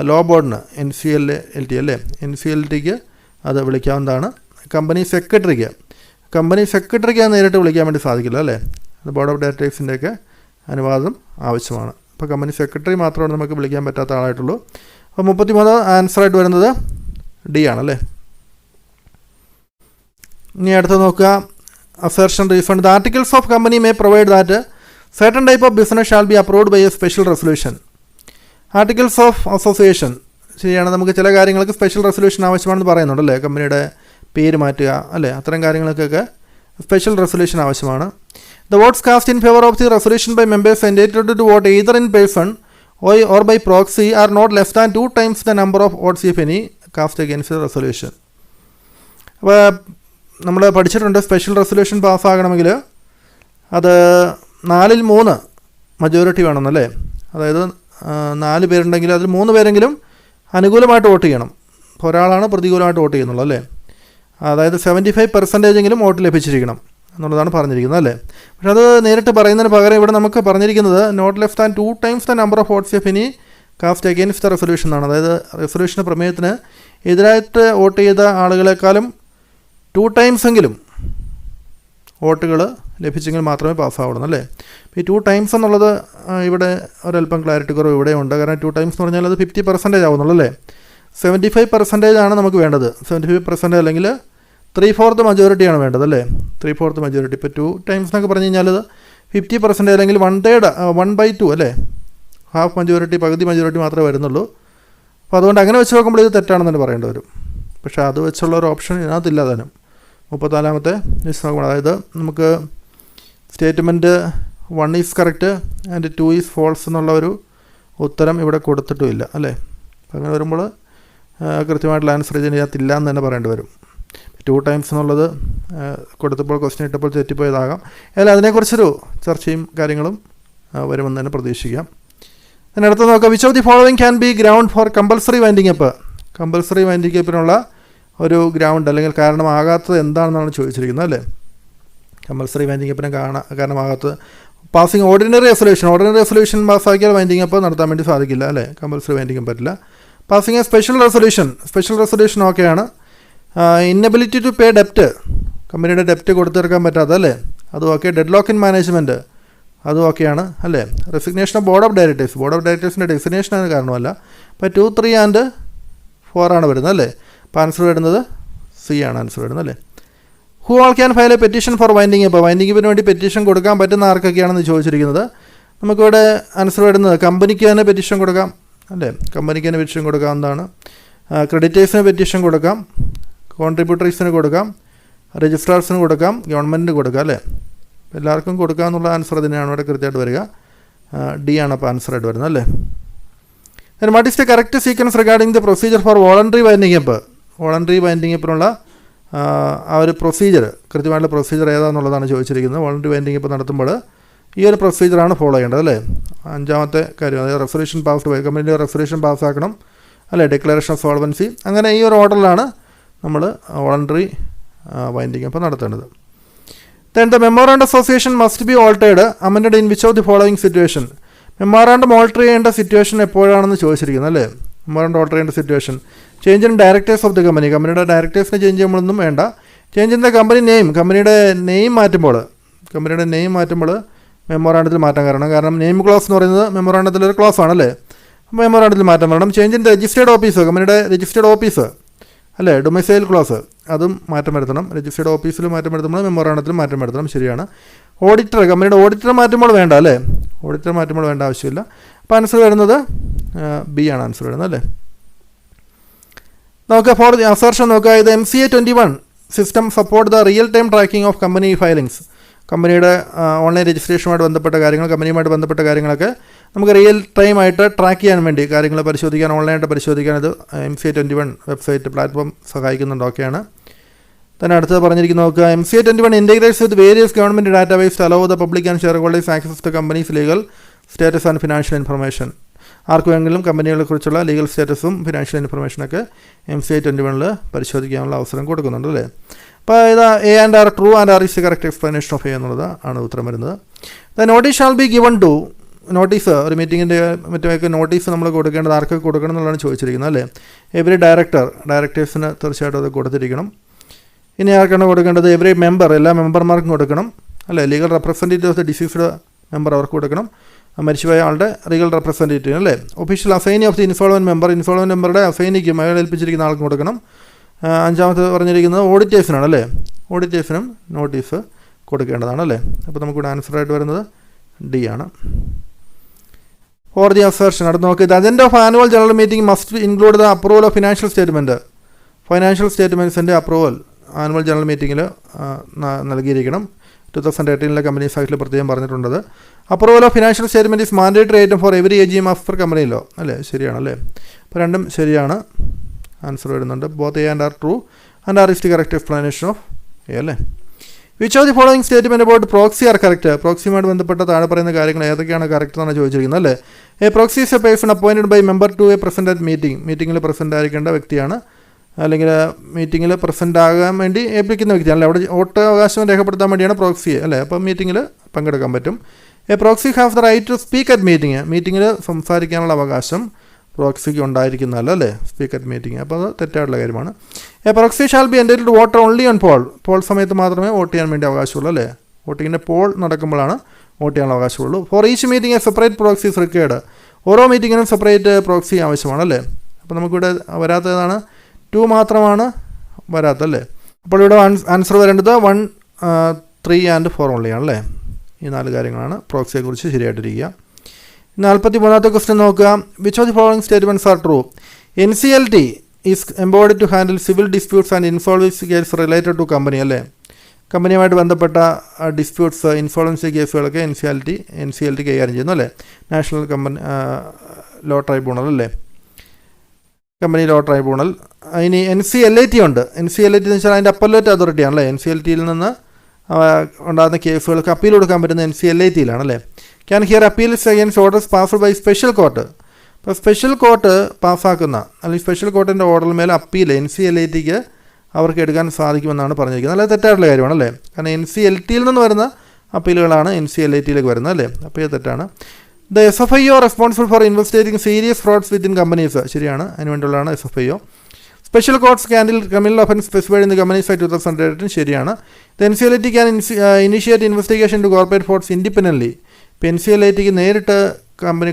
ലോ ബോർഡിന് NCLT അല്ലേ, NCLTക്ക് അത് വിളിക്കാവുന്നതാണ്. കമ്പനി സെക്രട്ടറിക്ക് അത് നേരിട്ട് വിളിക്കാൻ വേണ്ടി സാധിക്കില്ല അല്ലേ. അത് ബോർഡ് ഓഫ് ഡയറക്ടേഴ്സിൻ്റെയൊക്കെ അനുവാദം ആവശ്യമാണ്. അപ്പോൾ കമ്പനി സെക്രട്ടറി മാത്രമാണ് നമുക്ക് വിളിക്കാൻ പറ്റാത്ത ആളായിട്ടുള്ളൂ. അപ്പോൾ 33 ആൻസറായിട്ട് വരുന്നത് D ആണല്ലേ. ഇനി അടുത്ത് നോക്കുക, assertion refund. The articles of company may provide that certain type of business shall be approved by a special resolution. Articles of association ശരിയാണ്. നമുക്ക് ചില കാര്യങ്ങൾക്ക് സ്പെഷ്യൽ റെസൊല്യൂഷൻ ആവശ്യമാണെന്ന് പറയുന്നുണ്ടല്ലേ. കമ്പനിയുടെ പേര് മാറ്റുക അല്ലേ, അത്തരം കാര്യങ്ങൾക്കൊക്കെ സ്പെഷ്യൽ റെസൊല്യൂഷൻ ആവശ്യമാണ്. The votes cast in favour of the resolution by members entitled to vote either in person or by proxy are not less than 2 times the number of votes if any cast against the resolution. അപ്പോൾ നമ്മൾ പഠിച്ചിട്ടുണ്ട്, special resolution പാസ്സാകണമെങ്കിൽ അത് 4/3 majority വേണമെന്നല്ലേ. അതായത് 4 പേരുണ്ടെങ്കിൽ അതിൽ 3 പേരെങ്കിലും അനുകൂലമായിട്ട് vote ചെയ്യണം. ഇപ്പോൾ ഒരാളാണ് പ്രതികൂലമായിട്ട് വോട്ട് ചെയ്യുന്നുള്ളൂ അല്ലേ. അതായത് 75% വോട്ട് ലഭിച്ചിരിക്കണം എന്നുള്ളതാണ് പറഞ്ഞിരിക്കുന്നത് അല്ലേ. പക്ഷെ അത് നേരിട്ട് പറയുന്നതിന് പകരം ഇവിടെ നമുക്ക് പറഞ്ഞിരിക്കുന്നത് not less than 2 times the number of votes if any cast against the resolution എന്നാണ്. അതായത് റെസൊല്യൂഷൻ പ്രമേയത്തിന് എതിരായിട്ട് വോട്ട് ചെയ്ത ആളുകളെക്കാളും 2 times എങ്കിലും വോട്ടുകൾ ലഭിച്ചെങ്കിൽ മാത്രമേ പാസ്സാവുള്ളൂ അല്ലേ. ഈ 2 times എന്നുള്ളത് ഇവിടെ ഒരല്പം ക്ലാരിറ്റി കുറവ് ഇവിടെ ഉണ്ട്. കാരണം 2 times എന്ന് പറഞ്ഞാൽ അത് 50% ആവുന്നുള്ളൂ അല്ലേ. 75% ആണ് നമുക്ക് വേണ്ടത്. 75% അല്ലെങ്കിൽ 3/4 മജോറിറ്റിയാണ് വേണ്ടത് അല്ലേ. 3/4 മജോറിറ്റി. ഇപ്പോൾ 2 times എന്നൊക്കെ പറഞ്ഞു കഴിഞ്ഞാൽ അത് 50% അല്ലെങ്കിൽ 1/2 അല്ലേ. ഹാഫ് മജോറിറ്റി, പകുതി മജോറിറ്റി മാത്രമേ വരുന്നുള്ളൂ. അപ്പോൾ അതുകൊണ്ട് അങ്ങനെ വെച്ച് നോക്കുമ്പോൾ ഇത് തെറ്റാണെന്ന് തന്നെ പറയേണ്ടി വരും. പക്ഷേ അത് വെച്ചുള്ള ഒരു ഓപ്ഷൻ ഇതിനകത്തില്ല താനും. 34-ാമത്തെ വെച്ച് നോക്കുമ്പോൾ അതായത് നമുക്ക് statement 1 is correct and 2 is false എന്നുള്ള ഒരു ഉത്തരം ഇവിടെ കൊടുത്തിട്ടുമില്ല അല്ലേ. അപ്പം അങ്ങനെ വരുമ്പോൾ കൃത്യമായിട്ടുള്ള ആൻസർ ഇതിനകത്തില്ല എന്ന് തന്നെ പറയേണ്ടി വരും. 2 times എന്നുള്ളത് കൊടുത്തപ്പോൾ ക്വസ്റ്റ്യൻ ഇട്ടപ്പോൾ തെറ്റിപ്പോയതാകാം. അല്ല, അതിനെക്കുറിച്ചൊരു ചർച്ചയും കാര്യങ്ങളും വരുമെന്ന് തന്നെ പ്രതീക്ഷിക്കാം. അതിനടുത്ത് നോക്കാം, which of the following can be ground for compulsory winding up. Compulsory winding അപ്പിനുള്ള ഒരു ഗ്രൗണ്ട് അല്ലെങ്കിൽ കാരണമാകാത്തത് എന്താണെന്നാണ് ചോദിച്ചിരിക്കുന്നത് അല്ലേ. കമ്പൽസറി വൈൻഡിങ് അപ്പിന് കാരണമാകാത്തത് പാസിങ് ഓർഡിനറി റെസൊല്യൂഷൻ പാസ്സാക്കിയാൽ വൈൻഡിങ് അപ്പ് നടത്താൻ വേണ്ടി സാധിക്കില്ല അല്ലേ. കമ്പൽസറി വൈൻഡിങ് പറ്റില്ല. പാസിങ് എ സ്പെഷ്യൽ റെസൊല്യൂഷൻ ഓക്കെയാണ്. ഇന്നബിലിറ്റി ടു പേ ഡെപ്റ്റ്, കമ്പനിയുടെ ഡെപ്റ്റ് കൊടുത്തു തീർക്കാൻ പറ്റാത്ത അല്ലേ, അതും okay. Deadlock in management അതും ഓക്കെയാണ് അല്ലേ. Resignation of board of ഡയറക്ടേഴ്സിൻ്റെ designation ആണ് കാരണമല്ല. അപ്പോൾ 2, 3 and 4 ആണ് വരുന്നത് അല്ലേ. അപ്പോൾ ആൻസർ വരുന്നത് C ആണ് ആൻസർ വരുന്നത് അല്ലേ. Who all can file a petition for winding up. Winding അപ്പിന് വേണ്ടി പെറ്റീഷൻ കൊടുക്കാൻ പറ്റുന്ന ആർക്കൊക്കെയാണെന്ന് ചോദിച്ചിരിക്കുന്നത്. നമുക്കിവിടെ ആൻസർ വരുന്നത് കമ്പനിക്ക് തന്നെ പെറ്റീഷൻ കൊടുക്കാം അല്ലേ. കമ്പനിക്ക് തന്നെ പെറ്റീഷൻ കൊടുക്കാവുന്നതാണ്. ക്രെഡിറ്റേഴ്സിന് പെറ്റീഷൻ കൊടുക്കാം, കോൺട്രിബ്യൂട്ടറീസിന് കൊടുക്കാം, രജിസ്ട്രാർസിന് കൊടുക്കാം, ഗവൺമെൻറ്റിന് കൊടുക്കാം അല്ലേ. എല്ലാവർക്കും കൊടുക്കാമെന്നുള്ള ആൻസർ തന്നെയാണ് ഇവിടെ കൃത്യമായിട്ട് വരിക. D ആണ് അപ്പോൾ ആൻസറായിട്ട് വരുന്നത് അല്ലേ. then what is the correct sequence regarding the procedure for voluntary winding up. Voluntary winding അപ്പിനുള്ള ആ ഒരു പ്രൊസീജിയർ, കൃത്യമായിട്ടുള്ള പ്രൊസീജിയർ ഏതാണെന്നുള്ളതാണ് ചോദിച്ചിരിക്കുന്നത്. വോളണ്ടറി വൈൻഡിങ് അപ്പ് നടത്തുമ്പോൾ ഈ ഒരു പ്രൊസീജിയറാണ് ഫോളോ ചെയ്യേണ്ടത് അല്ലേ. 5-ാമത്തെ കാര്യം, അതായത് റെസൊല്യൂഷൻ കമ്പനിയുടെ റെസൊല്യൂഷൻ പാസ്സാക്കണം അല്ലേ, ഡിക്ലറേഷൻ ഓഫ് സോൾവൻസി. അങ്ങനെ ഈ ഒരു ഓർഡറിലാണ് നമ്മൾ വോളണ്ടറി വൈൻഡിങ് അപ്പ് നടത്തേണ്ടത്. then the memorandum association must be altered amended in which of the following situation. Memorandum alter ചെയ്യേണ്ട സിറ്റുവേഷൻ എപ്പോഴാണെന്ന് ചോദിച്ചിരിക്കുന്നത് അല്ലേ. മെമ്മോറാണ്ടം ഓൾട്ടർ ചെയ്യേണ്ട situation, change in directors of the company, കമ്പനിയുടെ ഡയറക്ടേഴ്സിനെ ചേഞ്ച് ചെയ്യുമ്പോഴൊന്നും വേണ്ട. Change in the company name, കമ്പനിയുടെ name മാറ്റുമ്പോൾ മെമ്മോറാണ്ടത്തിൽ മാറ്റം കാരണം നെയിം ക്ലോസ് എന്ന് പറയുന്നത് മെമ്മോറാണ്ടത്തിലൊരു ക്ലോസ് ആണല്ലേ. അപ്പോൾ മെമ്മോറാണ്ടത്തിൽ മാറ്റം വരണം. ചേഞ്ച് ഇൻ രജിസ്റ്റേർഡ് ഓഫീസ്, കമ്പനിയുടെ രജിസ്റ്റേർഡ് ഓഫീസ് അല്ലേ, ഡൊമിസൈൽ ക്ലോസ് അതും മാറ്റം വരുത്തണം. രജിസ്റ്റേർഡ് ഓഫീസിൽ മാറ്റം വരുത്തുമ്പോൾ മെമ്മോറാണ്ടത്തിൽ മാറ്റം വരുത്തണം, ശരിയാണ്. ഓഡിറ്റർ, കമ്പനിയുടെ ഓഡിറ്റർ മാറ്റുമ്പോൾ വേണ്ട അല്ലേ, ഓഡിറ്റർ മാറ്റുമ്പോൾ വേണ്ട ആവശ്യമില്ല. അപ്പോൾ ആൻസർ വരുന്നത് B ആണ് ആൻസർ വരുന്നത് അല്ലേ. നോക്കുക ഫോർ ദി അസർഷൻ നോക്കുക, ഇത് MCA 21 system support the real time tracking of company filings. കമ്പനിയുടെ ഓൺലൈൻ രജിസ്ട്രേഷനുമായിട്ട് ബന്ധപ്പെട്ട കാര്യങ്ങൾ, കമ്പനിയുമായിട്ട് ബന്ധപ്പെട്ട കാര്യങ്ങളൊക്കെ നമുക്ക് റിയൽ ടൈം ആയിട്ട് ട്രാക്ക് ചെയ്യാൻ വേണ്ടി കാര്യങ്ങൾ പരിശോധിക്കാൻ, ഓൺലൈനായിട്ട് പരിശോധിക്കാൻ ഇത് MCA21 വെബ്സൈറ്റ് പ്ലാറ്റ്ഫോം സഹായിക്കുന്നുണ്ടൊക്കെയാണ്. തന്നെ അടുത്തത് പറഞ്ഞിരിക്കുന്നത് നോക്കുക, MCA21 integrates with various government database allow the public and shareholders access to company's legal status and financial information. ആർക്കുമെങ്കിലും കമ്പനികളെക്കുറിച്ചുള്ള ലീഗൽ സ്റ്റാറ്റസും ഫിനാൻഷ്യൽ ഇൻഫർമേഷനൊക്കെ MCA21 പരിശോധിക്കാനുള്ള അവസരം കൊടുക്കുന്നുണ്ട് അല്ലേ. അപ്പോൾ ഇത് A and R true and R is the correct explanation of A എന്നുള്ളത് ആണ് ഉത്തരം വരുന്നത്. The notice shall be given to, notice ഒരു മീറ്റിങ്ങിൻ്റെ മറ്റൊക്കെ നോട്ടീസ് നമ്മൾ കൊടുക്കേണ്ടത് ആർക്കൊക്കെ കൊടുക്കണം എന്നുള്ളതാണ് ചോദിച്ചിരിക്കുന്നത് അല്ലേ. എവറി ഡയറക്ടേഴ്സിന് തീർച്ചയായിട്ടും അത് കൊടുത്തിരിക്കണം. ഇനി ആർക്കാണ് കൊടുക്കേണ്ടത്? എവറി മെമ്പർ, എല്ലാ മെമ്പർമാർക്കും കൊടുക്കണം അല്ലേ. Legal representative of the diseased member അവർക്ക് കൊടുക്കണം, മരിച്ചുപോയ ആളുടെ ലീഗൽ റെപ്രസെൻറ്റേറ്റീവ് അല്ലേ. ഒഫീഷ്യൽ അസൈനി ഓഫ് ദി ഇൻസോൾവൻറ്റ് മെമ്പറുടെ അസൈനിക്കും അയാൾ ഏൽപ്പിച്ചിരിക്കുന്ന ആൾക്കും കൊടുക്കണം. അഞ്ചാമത്തെ പറഞ്ഞിരിക്കുന്നത് ഓഡിറ്റേഴ്സിനാണ് അല്ലേ. ഓഡിറ്റേഴ്സിനും നോട്ടീസ് കൊടുക്കേണ്ടതാണ് അല്ലേ. അപ്പോൾ നമുക്കിവിടെ ആൻസറായിട്ട് വരുന്നത് D ആണ്. ഫോർ ദി അസേർഷൻ അടുത്ത് നോക്കി, the agenda of annual general meeting must include the approval of financial സ്റ്റേറ്റ്മെൻറ്റ്സിൻ്റെ അപ്രൂവൽ ആനുവൽ ജനറൽ മീറ്റിങ്ങിൽ നൽകിയിരിക്കണം. 2018 കമ്പനീസ് ആക്ടിൽ പ്രത്യേകം പറഞ്ഞിട്ടുണ്ടത്. Approval of financial statement is mandatory item for every AGM of per company law അല്ലേ. ശരിയാണല്ലേ. അപ്പോൾ രണ്ടും ശരിയാണ്. ആൻസർ വരുന്നുണ്ട്. ബോത്ത് A and R true and R is the correct explanation of A അല്ലേ. Which of the following statement about proxy are correct? പ്രോക്സിയുമായിട്ട് ബന്ധപ്പെട്ട താഴെ പറയുന്ന കാര്യങ്ങൾ ഏതൊക്കെയാണ് കറക്റ്റ് എന്നാണ് ചോദിച്ചിരിക്കുന്നത് അല്ലേ. A proxy is a person appointed by member to a present at മീറ്റിംഗിൽ പ്രസൻറ്റ് ആയിരിക്കേണ്ട വ്യക്തിയാണ്, അല്ലെങ്കിൽ മീറ്റിങ്ങിൽ പ്രസൻറ്റ് ആകാൻ വേണ്ടി ഏൽപ്പിക്കുന്ന വ്യക്തിയാണ്. അവിടെ വോട്ട് അവകാശം രേഖപ്പെടുത്താൻ വേണ്ടിയാണ് പ്രോക്സി അല്ലേ. അപ്പോൾ മീറ്റിങ്ങിൽ പങ്കെടുക്കാൻ പറ്റും. A proxy have the right to speak at മീറ്റിങ്ങിൽ സംസാരിക്കാനുള്ള അവകാശം പ്രോക്സിക്ക് ഉണ്ടായിരിക്കുന്നതല്ല അല്ലേ, സ്പീക്ക് അറ്റ് മീറ്റിംഗ്. അപ്പോൾ അത് തെറ്റായിട്ടുള്ള കാര്യമാണ്. A proxy shall be entitled to vote only on poll സമയത്ത് മാത്രമേ വോട്ട് ചെയ്യാൻ വേണ്ടി അവകാശമുള്ളൂ അല്ലേ. വോട്ടിങ്ങിൻ്റെ പോൾ നടക്കുമ്പോഴാണ് വോട്ട് ചെയ്യാനുള്ള അവകാശമുള്ളൂ. For each meeting a separate proxy is required. ഓരോ മീറ്റിങ്ങിനും സെപ്പറേറ്റ് പ്രോക്സി ആവശ്യമാണ് അല്ലേ. അപ്പോൾ നമുക്കിവിടെ വരാത്തതാണ് 2 മാത്രമാണ് വരാത്തല്ലേ. അപ്പോൾ ഇവിടെ ആൻസർ വരേണ്ടത് 1, 3 and 4 ഓൺലി ആണല്ലേ. ഈ 4 കാര്യങ്ങളാണ് പ്രോക്സിയെക്കുറിച്ച് ശരിയായിട്ടിരിക്കുക. 43ാമത്തെ ക്വസ്റ്റ്യൻ നോക്കുക, which of the following statements are true? NCLT is empowered to handle civil disputes and insolvency case related to company അല്ലേ. കമ്പനിയുമായിട്ട് ബന്ധപ്പെട്ട ഡിസ്പ്യൂട്ട്സ്, ഇൻസോൾവൻസി കേസുകളൊക്കെ NCLT കൈകാര്യം ചെയ്യുന്നു അല്ലേ. നാഷണൽ ലോ ട്രൈബ്യൂണൽ അല്ലേ, കമ്പനി ലോ ട്രൈബ്യൂണൽ. ഇനി NCLAT ഉണ്ട്. NCLAT എന്ന് വെച്ചാൽ അതിൻ്റെ അപ്പലേറ്റ് അതോറിറ്റിയാണ് അല്ലേ. NCLTയിൽ നിന്ന് ഉണ്ടാകുന്ന കേസുകൾക്ക് അപ്പീൽ കൊടുക്കാൻ പറ്റുന്ന NCLATയിലാണല്ലേ. Can hear appeals against orders passed by special court. ഇപ്പോൾ സ്പെഷ്യൽ കോർട്ട് പാസ്സാക്കുന്ന അല്ലെങ്കിൽ സ്പെഷ്യൽ കോർട്ടിൻ്റെ ഓർഡറിന് മേലെ അപ്പീൽ NCLATക്ക് അവർക്ക് എടുക്കാൻ സാധിക്കുമെന്നാണ് പറഞ്ഞിരിക്കുന്നത്. നല്ല തെറ്റായിട്ടുള്ള കാര്യമാണല്ലേ. കാരണം NCLTയിൽ നിന്ന് വരുന്ന അപ്പീലുകളാണ് NCLATയിലേക്ക് വരുന്നത് അല്ലേ. അപ്പോൾ ഇത് തെറ്റാണ്. The SFIO responsible for investigating serious frauds within companies. ശരിയാണ്, അതിനുവേണ്ടിയുള്ളതാണ് SFIO. Special courts can handle criminal offence specified in the companies act 2018 ശരിയാണ്. The NCLAT can initiate investigation to corporate frauds independently. ഇപ്പോൾ NCLATക്ക് നേരിട്ട്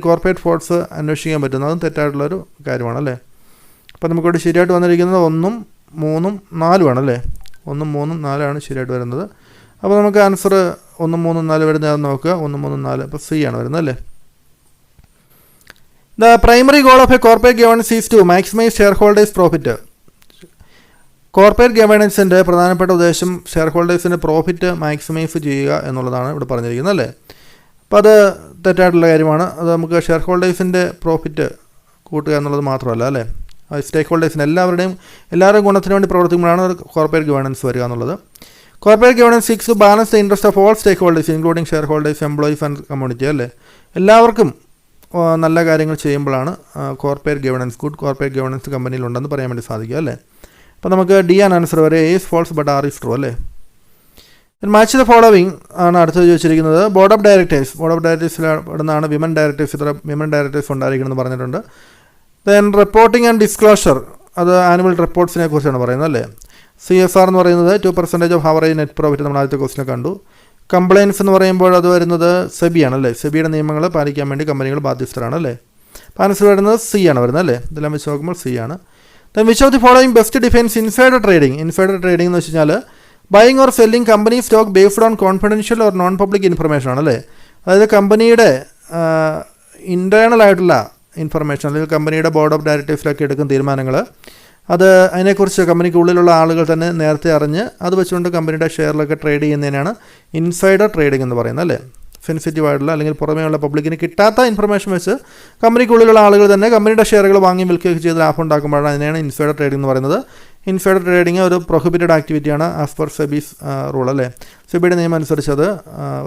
കോർപ്പറേറ്റ് ഫ്രോഡ്സ് അന്വേഷിക്കാൻ പറ്റുന്നത് അതും തെറ്റായിട്ടുള്ളൊരു കാര്യമാണല്ലേ. അപ്പോൾ നമുക്കിവിടെ ശരിയായിട്ട് വന്നിരിക്കുന്നത് 1, 3, 4 ആണല്ലേ. 1, 3, 4 ശരിയായിട്ട് വരുന്നത്. അപ്പോൾ നമുക്ക് ആൻസർ 1, 3, 4 വരുന്നത് നോക്കുക. 1, 3, 4 അപ്പോൾ C ആണ് വരുന്നത് അല്ലേ. The primary goal of a corporate governance is to maximise shareholders profit. Corporate ഗവേണൻസിൻ്റെ പ്രധാനപ്പെട്ട ഉദ്ദേശം ഷെയർ ഹോൾഡേഴ്സിൻ്റെ പ്രോഫിറ്റ് മാക്സിമൈസ് ചെയ്യുക എന്നുള്ളതാണ് ഇവിടെ പറഞ്ഞിരിക്കുന്നത് അല്ലേ. അപ്പോൾ അത് തെറ്റായിട്ടുള്ള കാര്യമാണ്. അത് നമുക്ക് ഷെയർ ഹോൾഡേഴ്സിൻ്റെ പ്രോഫിറ്റ് കൂട്ടുക എന്നുള്ളത് മാത്രമല്ല അല്ലേ. സ്റ്റേക്ക് ഹോൾഡേഴ്സിന് എല്ലാവരുടെയും ഗുണത്തിന് വേണ്ടി പ്രവർത്തിക്കുമ്പോഴാണ് കോർപ്പറേറ്റ് ഗവേണൻസ് വരിക എന്നുള്ളത്. Corporate governance seeks to balance the interest of all stake holders including share holders, employees and community അല്ലേ. എല്ലാവർക്കും നല്ല കാര്യങ്ങൾ ചെയ്യുമ്പോഴാണ് കോർപ്പറേറ്റ് ഗവേണൻസ് കമ്പനിയിലുണ്ടെന്ന് പറയാൻ വേണ്ടി സാധിക്കുക അല്ലേ. അപ്പോൾ നമുക്ക് D ആണ് ആൻസർ വരെ. A is false but R is true അല്ലേ. മാച്ച് ദ ഫോളോവിങ് ആണ് അടുത്തത് ചോദിച്ചിരിക്കുന്നത്. ബോർഡ് ഓഫ് ഡയറക്ടേഴ്സിൽ ഇടുന്നതാണ് വിമൻ ഡയറക്ടേഴ്സ്. ഇത്ര വിമൻ ഡയറക്ടേഴ്സ് ഉണ്ടായിരിക്കണമെന്ന് പറഞ്ഞിട്ടുണ്ട്. ദെൻ റിപ്പോർട്ടിംഗ് ആൻഡ് ഡിസ്ക്ലോഷർ, അത് ആനുവൽ റിപ്പോർട്ട്സിനെ കുറിച്ചാണ് പറയുന്നത് അല്ലേ. CSR എന്ന് പറയുന്നത് 2% ഓഫ് ആവറേജ് നെറ്റ് പ്രോഫിറ്റ് നമ്മൾ ആദ്യത്തെ ക്വസ്റ്റിനെ കണ്ടു. കംപ്ലയിൻസ് എന്ന് പറയുമ്പോൾ അത് വരുന്നത് SEBI ആണല്ലേ. സെബിയുടെ നിയമങ്ങൾ പാലിക്കാൻ വേണ്ടി കമ്പനികൾ ബാധ്യസ്ഥരാണ് അല്ലേ. അപ്പോൾ ആൻസർ വരുന്നത് C ആണ് വരുന്നത് അല്ലേ. ഇതെല്ലാം വെച്ച് നോക്കുമ്പോൾ C ആണ്. Then which of the following best defines insider trading എന്ന് വെച്ച് കഴിഞ്ഞാൽ buying or selling company stock based on confidential or non public information ആണല്ലേ. അതായത് കമ്പനിയുടെ ഇൻറ്റേർണൽ ആയിട്ടുള്ള ഇൻഫർമേഷൻ, അല്ലെങ്കിൽ കമ്പനിയുടെ ബോർഡ് ഓഫ് ഡയറക്ടേഴ്സിലൊക്കെ എടുക്കുന്ന തീരുമാനങ്ങൾ, അത് അതിനെക്കുറിച്ച് കമ്പനിക്ക് ഉള്ളിലുള്ള ആളുകൾ തന്നെ നേരത്തെ അറിഞ്ഞ് അത് വെച്ചുകൊണ്ട് കമ്പനിയുടെ ഷെയറിലൊക്കെ ട്രേഡ് ചെയ്യുന്നതിനാണ് ഇൻസൈഡർ ട്രേഡിംഗ് എന്ന് പറയുന്നത് അല്ലേ. സെൻസിറ്റീവ് ആയിട്ടുള്ള അല്ലെങ്കിൽ പുറമേയുള്ള പബ്ലിക്കിന് കിട്ടാത്ത ഇൻഫർമേഷൻ വെച്ച് കമ്പനിക്കുള്ളിലുള്ള ആളുകൾ തന്നെ കമ്പനിയുടെ ഷെയറുകൾ വാങ്ങി വിൽക്കുകയൊക്കെ ചെയ്ത് ലാഭം ഉണ്ടാക്കുമ്പോഴാണ് അതിനെയാണ് ഇൻസൈഡർ ട്രേഡിംഗ് എന്ന് പറയുന്നത്. ഇൻസൈഡർ ട്രേഡിംഗ് ഒരു പ്രൊഹിബിറ്റഡ് ആക്ടിവിറ്റിയാണ് ആസ് പെർ സെബീസ് റൂൾ അല്ലേ. സെബിയുടെ നിയമം അനുസരിച്ച് അത്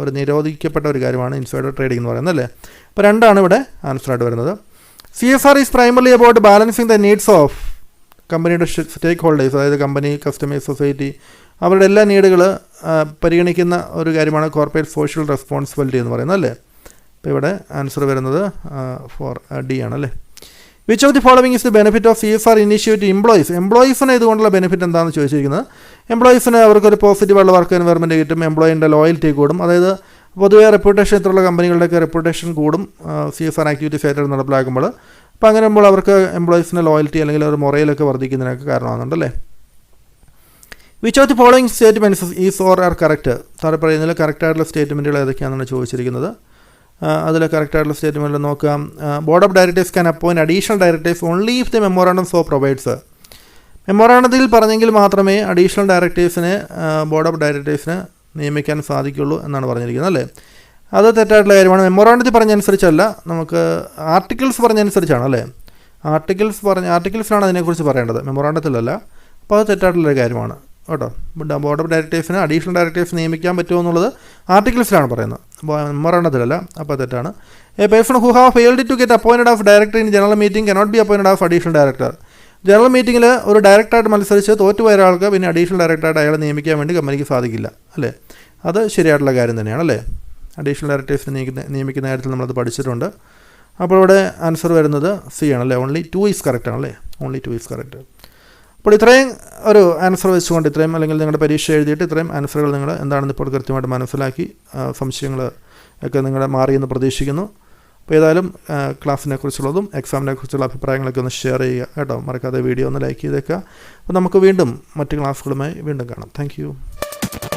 ഒരു നിരോധിക്കപ്പെട്ട ഒരു കാര്യമാണ് ഇൻസൈഡർ ട്രേഡിംഗ് എന്ന് പറയുന്നത് അല്ലേ. അപ്പോൾ 2 ഇവിടെ ആൻസറായിട്ട് വരുന്നത്. CSR is primarily about balancing the needs of കമ്പനിയുടെ സ്റ്റേക്ക് ഹോൾഡേഴ്സ്, അതായത് കമ്പനി, കസ്റ്റമേഴ്സ്, സൊസൈറ്റി, അവരുടെ എല്ലാ നീഡുകൾ പരിഗണിക്കുന്ന ഒരു കാര്യമാണ് കോർപ്പറേറ്റ് സോഷ്യൽ റെസ്പോൺസിബിലിറ്റി എന്ന് പറയുന്നത് അല്ലേ. അപ്പോൾ ഇവിടെ ആൻസർ വരുന്നത് ഫോർ D ആണല്ലേ. Which of the following is the benefit of CSR initiative എംപ്ലോയീസിന് ഇതുകൊണ്ടുള്ള ബെനിഫിറ്റ് എന്താണെന്ന് ചോദിച്ചിരിക്കുന്നത്. എംപ്ലോയീസിന് അവർക്കൊരു പോസിറ്റീവായുള്ള വർക്ക് എൻവയർമെൻറ്റ് കിട്ടും, എംപ്ലോയിൻ്റെ ലോയൽറ്റി കൂടും, അതായത് പൊതുവെ റെപ്യൂട്ടേഷൻ ഇത്രയുള്ള കമ്പനികളുടെയൊക്കെ റെപ്യൂട്ടേഷൻ കൂടും CSR ആക്ടിവിറ്റീസ് ആയിട്ട് നടപ്പിലാക്കുമ്പോൾ. അപ്പോൾ അങ്ങനെ ആകുമ്പോൾ അവർക്ക് എംപ്ലോയീസിൻ്റെ ലോയൽറ്റി അല്ലെങ്കിൽ ഒരു മൊറയിലൊക്കെ വർദ്ധിക്കുന്നതിനൊക്കെ കാരണമാകുന്നുണ്ടല്ലേ. Which of the following statements is or are correct, താഴെ പറയുന്നതിൽ കറക്റ്റായിട്ടുള്ള സ്റ്റേറ്റ്മെൻറ്റുകൾ ഏതൊക്കെയാണെന്നാണ് ചോദിച്ചിരിക്കുന്നത്. അതിൽ കറക്റ്റായിട്ടുള്ള സ്റ്റേറ്റ്മെൻറ്റിൽ നോക്കാം. Board of directors can appoint additional directors only if the memorandum so provides. മെമ്മോറാണ്ടത്തിൽ പറഞ്ഞെങ്കിൽ മാത്രമേ അഡീഷണൽ ഡയറക്ടേഴ്സിനെ ബോർഡ് ഓഫ് ഡയറക്ടേഴ്സിന് നിയമിക്കാൻ സാധിക്കുള്ളൂ എന്നാണ് പറഞ്ഞിരിക്കുന്നത് അല്ലേ. അത് തെറ്റായിട്ടുള്ള കാര്യമാണ്. മെമ്മോറാണ്ടത്തിൽ പറഞ്ഞനുസരിച്ചല്ല, നമുക്ക് ആർട്ടിക്കിൾസ് പറഞ്ഞനുസരിച്ചാണ് അല്ലേ. ആർട്ടിക്കിൾസിലാണ് അതിനെക്കുറിച്ച് പറയേണ്ടത്, മെമ്മോറാണ്ടത്തിലല്ല. അപ്പോൾ അത് തെറ്റായിട്ടുള്ളൊരു കാര്യമാണ് കേട്ടോ. ബോർഡ് ഓഫ് ഡയറക്ടേഴ്സിന് അഡീഷണൽ ഡയറക്ടേഴ്സ് നിയമിക്കാൻ പറ്റുമോ എന്നുള്ളത് ആർട്ടിക്കിൾസിലാണ് പറയുന്നത്, മെമ്മോറാണ്ടത്തിലല്ല. അപ്പോൾ തെറ്റാണ്. A person who have failed to get appointed of director in general meeting cannot be appointed of additional director. General മീറ്റിങ്ങിൽ ഒരു ഡയറക്ടറായിട്ട് മത്സരിച്ച് തോറ്റുപോയ ഒരാൾക്ക് പിന്നെ അഡീഷണൽ ഡയറക്ടറായിട്ട് അയാളെ നിയമിക്കാൻ വേണ്ടി കമ്പനിക്ക് സാധിക്കില്ല അല്ലേ. അത് ശരിയായിട്ടുള്ള കാര്യം തന്നെയാണ് അല്ലേ. അഡീഷണൽ ഡയറക്ടേഴ്സിനെ നിയമിക്കുന്ന കാര്യത്തിൽ നമ്മളത് പഠിച്ചിട്ടുണ്ട്. അപ്പോൾ ഇവിടെ ആൻസർ വരുന്നത് C ആണല്ലേ. ഓൺലി 2 ഈസ് കറക്റ്റ് ആണല്ലേ. Only 2 is correct. അപ്പോൾ ഇത്രയും ഒരു ആൻസർ വെച്ചുകൊണ്ട് ഇത്രയും, അല്ലെങ്കിൽ നിങ്ങളുടെ പരീക്ഷ എഴുതിയിട്ട് ഇത്രയും ആൻസറുകൾ നിങ്ങൾ എന്താണെന്ന് ഇപ്പോൾ കൃത്യമായിട്ട് മനസ്സിലാക്കി സംശയങ്ങൾ ഒക്കെ നിങ്ങളുടെ മാറിയെന്ന് പ്രതീക്ഷിക്കുന്നു. അപ്പോൾ ഏതായാലും ക്ലാസ്സിനെ കുറിച്ചുള്ളതും എക്സാമിനെ കുറിച്ചുള്ള അഭിപ്രായങ്ങളൊക്കെ ഒന്ന് ഷെയർ ചെയ്യുക കേട്ടോ. മറക്കാതെ വീഡിയോ ഒന്ന് ലൈക്ക് ചെയ്തേക്കുക. അപ്പോൾ നമുക്ക് വീണ്ടും മറ്റ് ക്ലാസ്സുകളുമായി വീണ്ടും കാണാം. താങ്ക്